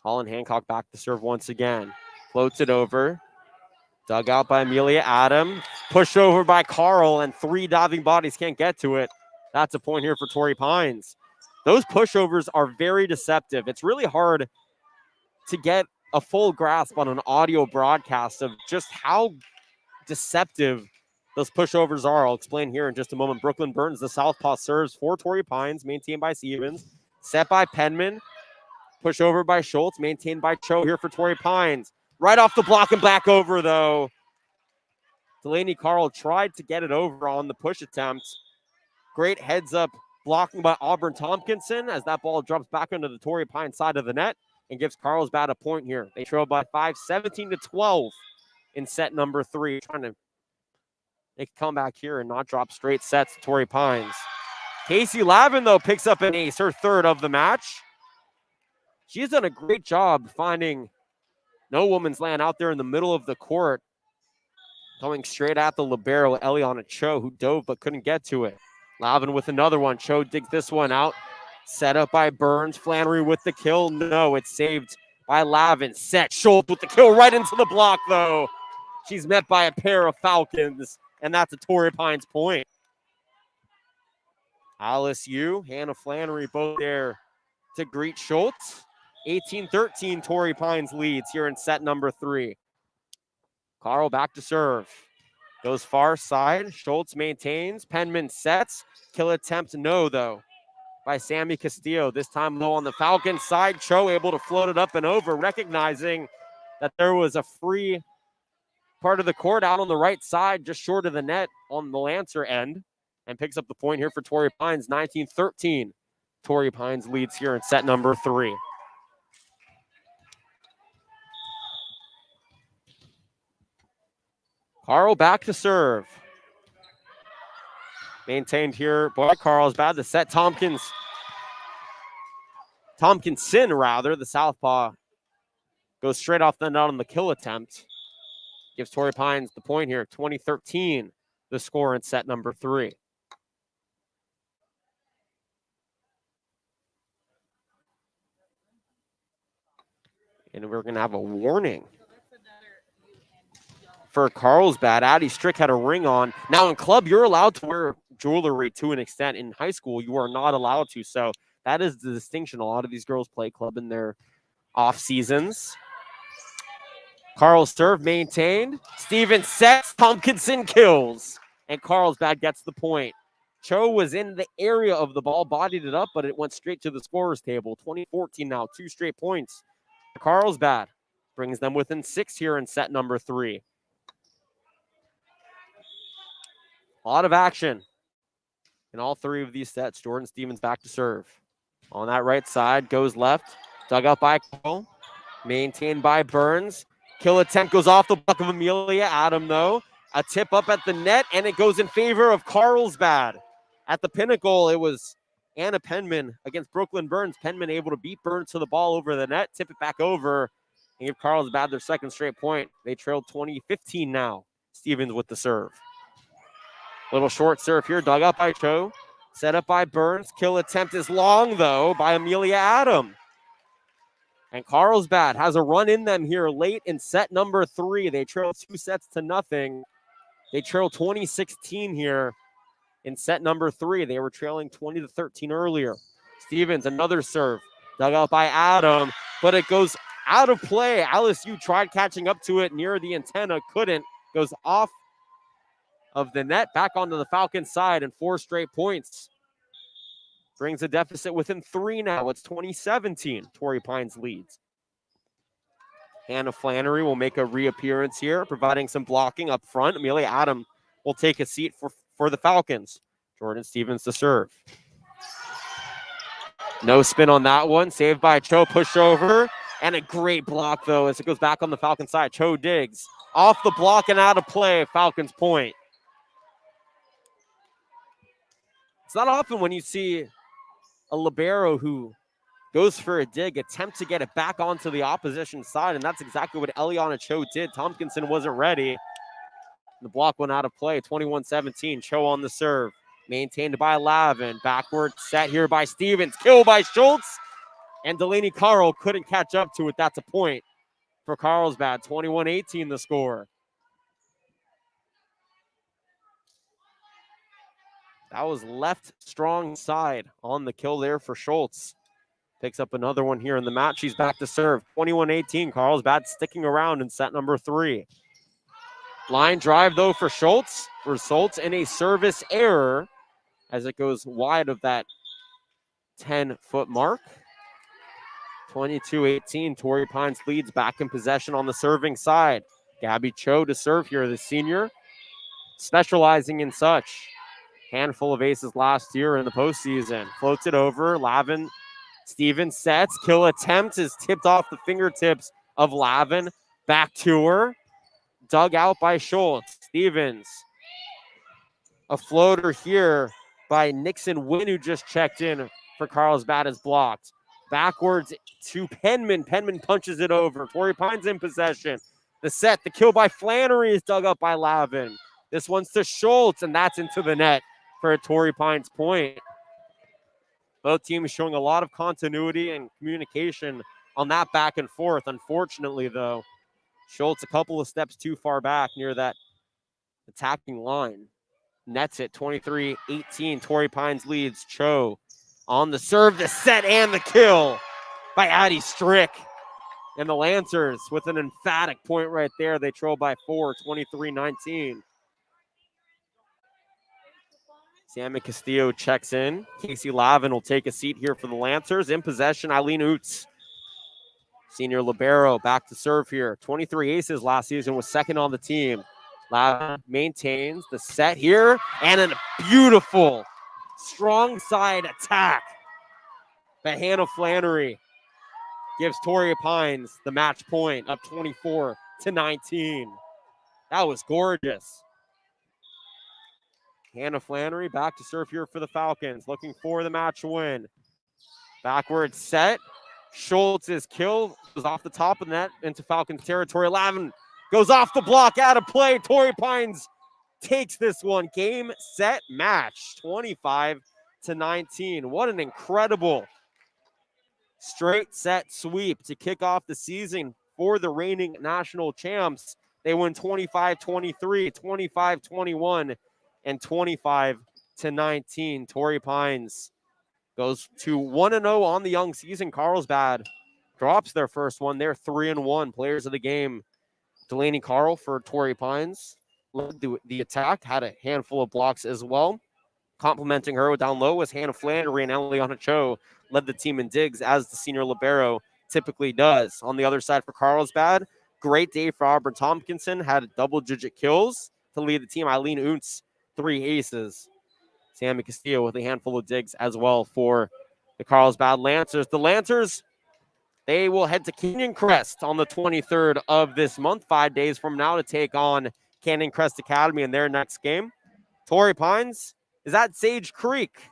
Holland Hancock back to serve once again. Floats it over. Dug out by Amelia Adam. Pushed over by Carl, and 3 diving bodies can't get to it. That's a point here for Torrey Pines. Those pushovers are very deceptive. It's really hard to get a full grasp on an audio broadcast of just how deceptive those pushovers are. I'll explain here in just a moment. Brooklyn Burns, the southpaw, serves for Torrey Pines, maintained by Stevens. Set by Penman. Push over by Schultz, maintained by Cho here for Torrey Pines. Right off the block and back over, though. Delaney Carl tried to get it over on the push attempt. Great heads-up blocking by Auburn Tompkinson as that ball drops back onto the Torrey Pines side of the net and gives Carlsbad a point here. They trail by 5, 17-12 in set number 3. Trying to make a comeback here and not drop straight sets to Torrey Pines. Casey Lavin, though, picks up an ace, her third of the match. She's done a great job finding no woman's land out there in the middle of the court, going straight at the libero, Eliana Cho, who dove but couldn't get to it. Lavin with another one. Cho digs this one out. Set up by Burns. Flannery with the kill. No, it's saved by Lavin. Set. Schultz with the kill right into the block, though. She's met by a pair of Falcons, and that's a Torrey Pines point. Alice Yu, Hannah Flannery both there to greet Schultz. 18-13, Torrey Pines leads here in set number 3. Carl back to serve. Goes far side. Schultz maintains. Penman sets. Kill attempt, no, though, by Sammy Castillo. This time, though, on the Falcons side. Cho able to float it up and over, recognizing that there was a free part of the court out on the right side, just short of the net on the Lancer end, and picks up the point here for Torrey Pines. 19-13. Torrey Pines leads here in set number 3. Carl back to serve. Maintained here by Carlsbad. The set Tompkinson, the southpaw, goes straight off the net on the kill attempt. Gives Torrey Pines the point here. 20-13, the score in set number 3. And we're going to have a warning for Carlsbad. Addie Strick had a ring on. Now in club, you're allowed to wear jewelry to an extent. In high school, you are not allowed to. So that is the distinction. A lot of these girls play club in their off seasons. Carl's serve maintained. Stevens sets. Tompkinson kills. And Carlsbad gets the point. Cho was in the area of the ball, bodied it up, but it went straight to the scorer's table. 20-14 now, 2 straight points. Carlsbad brings them within 6 here in set number 3. A lot of action in all three of these sets. Jordan Stevens back to serve. On that right side, goes left. Dug out by Cole. Maintained by Burns. Kill attempt goes off the block of Amelia Adam, though. A tip up at the net, and it goes in favor of Carlsbad. At the pinnacle, it was Anna Penman against Brooklyn Burns. Penman able to beat Burns to the ball over the net, tip it back over, and give Carlsbad their second straight point. They trailed 20-15 now. Stevens with the serve. Little short serve here, dug up by Cho. Set up by Burns. Kill attempt is long, though, by Amelia Adam. And Carlsbad has a run in them here late in set number 3. They trail 2-0. They trail 20-16 here in set number 3. They were trailing 20-13 earlier. Stevens, another serve. Dug out by Adam, but it goes out of play. LSU tried catching up to it near the antenna, couldn't. Goes off of the net, back onto the Falcons side, and 4 straight points. Brings the deficit within 3 now. It's 20-17. Torrey Pines leads. Hannah Flannery will make a reappearance here, providing some blocking up front. Amelia Adam will take a seat for the Falcons. Jordan Stevens to serve. No spin on that one. Saved by Cho, push over. And a great block, though, as it goes back on the Falcons side. Cho digs. Off the block and out of play. Falcons point. It's not often when you see a libero who goes for a dig, attempt to get it back onto the opposition side, and that's exactly what Eliana Cho did. Tompkinson wasn't ready. The block went out of play, 21-17. Cho on the serve, maintained by Lavin. Backward set here by Stevens, kill by Schultz, and Delaney Carl couldn't catch up to it. That's a point for Carlsbad, 21-18 the score. That was left strong side on the kill there for Schultz. Picks up another one here in the match. He's back to serve. 21-18. Carlsbad sticking around in set number 3. Line drive, though, for Schultz. Results in a service error as it goes wide of that 10-foot mark. 22-18. Torrey Pines leads, back in possession on the serving side. Gabby Cho to serve here, the senior, specializing in such. Handful of aces last year in the postseason. Floats it over. Lavin. Stevens sets. Kill attempt is tipped off the fingertips of Lavin. Back to her. Dug out by Schultz. Stevens. A floater here by Nixon Wynn, who just checked in for Carlsbad, is blocked. Backwards to Penman. Penman punches it over. Torrey Pines in possession. The set. The kill by Flannery is dug up by Lavin. This one's to Schultz, and that's into the net for a Torrey Pines point. Both teams showing a lot of continuity and communication on that back and forth. Unfortunately, though, Schultz a couple of steps too far back near that attacking line. Nets it, 23-18. Torrey Pines leads. Cho on the serve, the set, and the kill by Addie Strick. And the Lancers with an emphatic point right there. They trail by 4, 23-19. Sammy Castillo checks in. Casey Lavin will take a seat here for the Lancers. In possession, Eileen Oots. Senior libero back to serve here. 23 aces last season, was second on the team. Lavin maintains the set here. And a beautiful strong side attack by Hannah Flannery. Gives Torrey Pines the match point, up 24-19. That was gorgeous. Hannah Flannery back to serve here for the Falcons, looking for the match win. Backward set. Schultz's kill was off the top of the net into Falcons territory. Lavin goes off the block, out of play. Torrey Pines takes this one. Game, set, match. 25-19. What an incredible straight set sweep to kick off the season for the reigning national champs. They win 25-23, 25-21. And 25-19. Torrey Pines goes to 1-0 on the young season. Carlsbad drops their first one. They're 3-1. Players of the game, Delaney Carl for Torrey Pines led the attack, had a handful of blocks as well. Complimenting her down low was Hannah Flannery, and Eliana Cho led the team in digs, as the senior libero typically does. On the other side for Carlsbad, great day for Auburn Tompkinson, had double-digit kills to lead the team. Eileen Oots 3 aces. Sammy Castillo with a handful of digs as well for the Carlsbad Lancers. The Lancers, they will head to Canyon Crest on the 23rd of this month, 5 days from now, to take on Canyon Crest Academy in their next game. Torrey Pines is at Sage Creek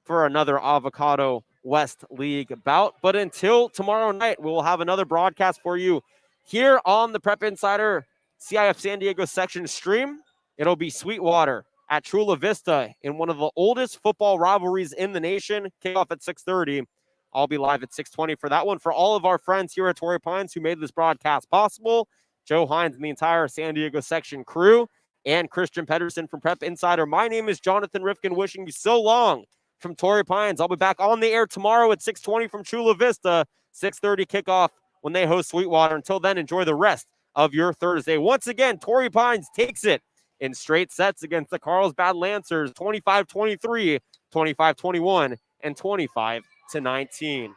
for another Avocado-West League bout. But until tomorrow night, we will have another broadcast for you here on the Prep Insider CIF San Diego section stream. It'll be Sweetwater at Chula Vista in one of the oldest football rivalries in the nation. Kickoff at 6:30. I'll be live at 6:20 for that one. For all of our friends here at Torrey Pines who made this broadcast possible, Joe Hines and the entire San Diego section crew, and Christian Pedersen from Prep Insider, my name is Jonathan Rifkin, wishing you so long from Torrey Pines. I'll be back on the air tomorrow at 6:20 from Chula Vista, 6:30 kickoff when they host Sweetwater. Until then, enjoy the rest of your Thursday. Once again, Torrey Pines takes it in straight sets against the Carlsbad Lancers, 25-23, 25-21, and 25-19.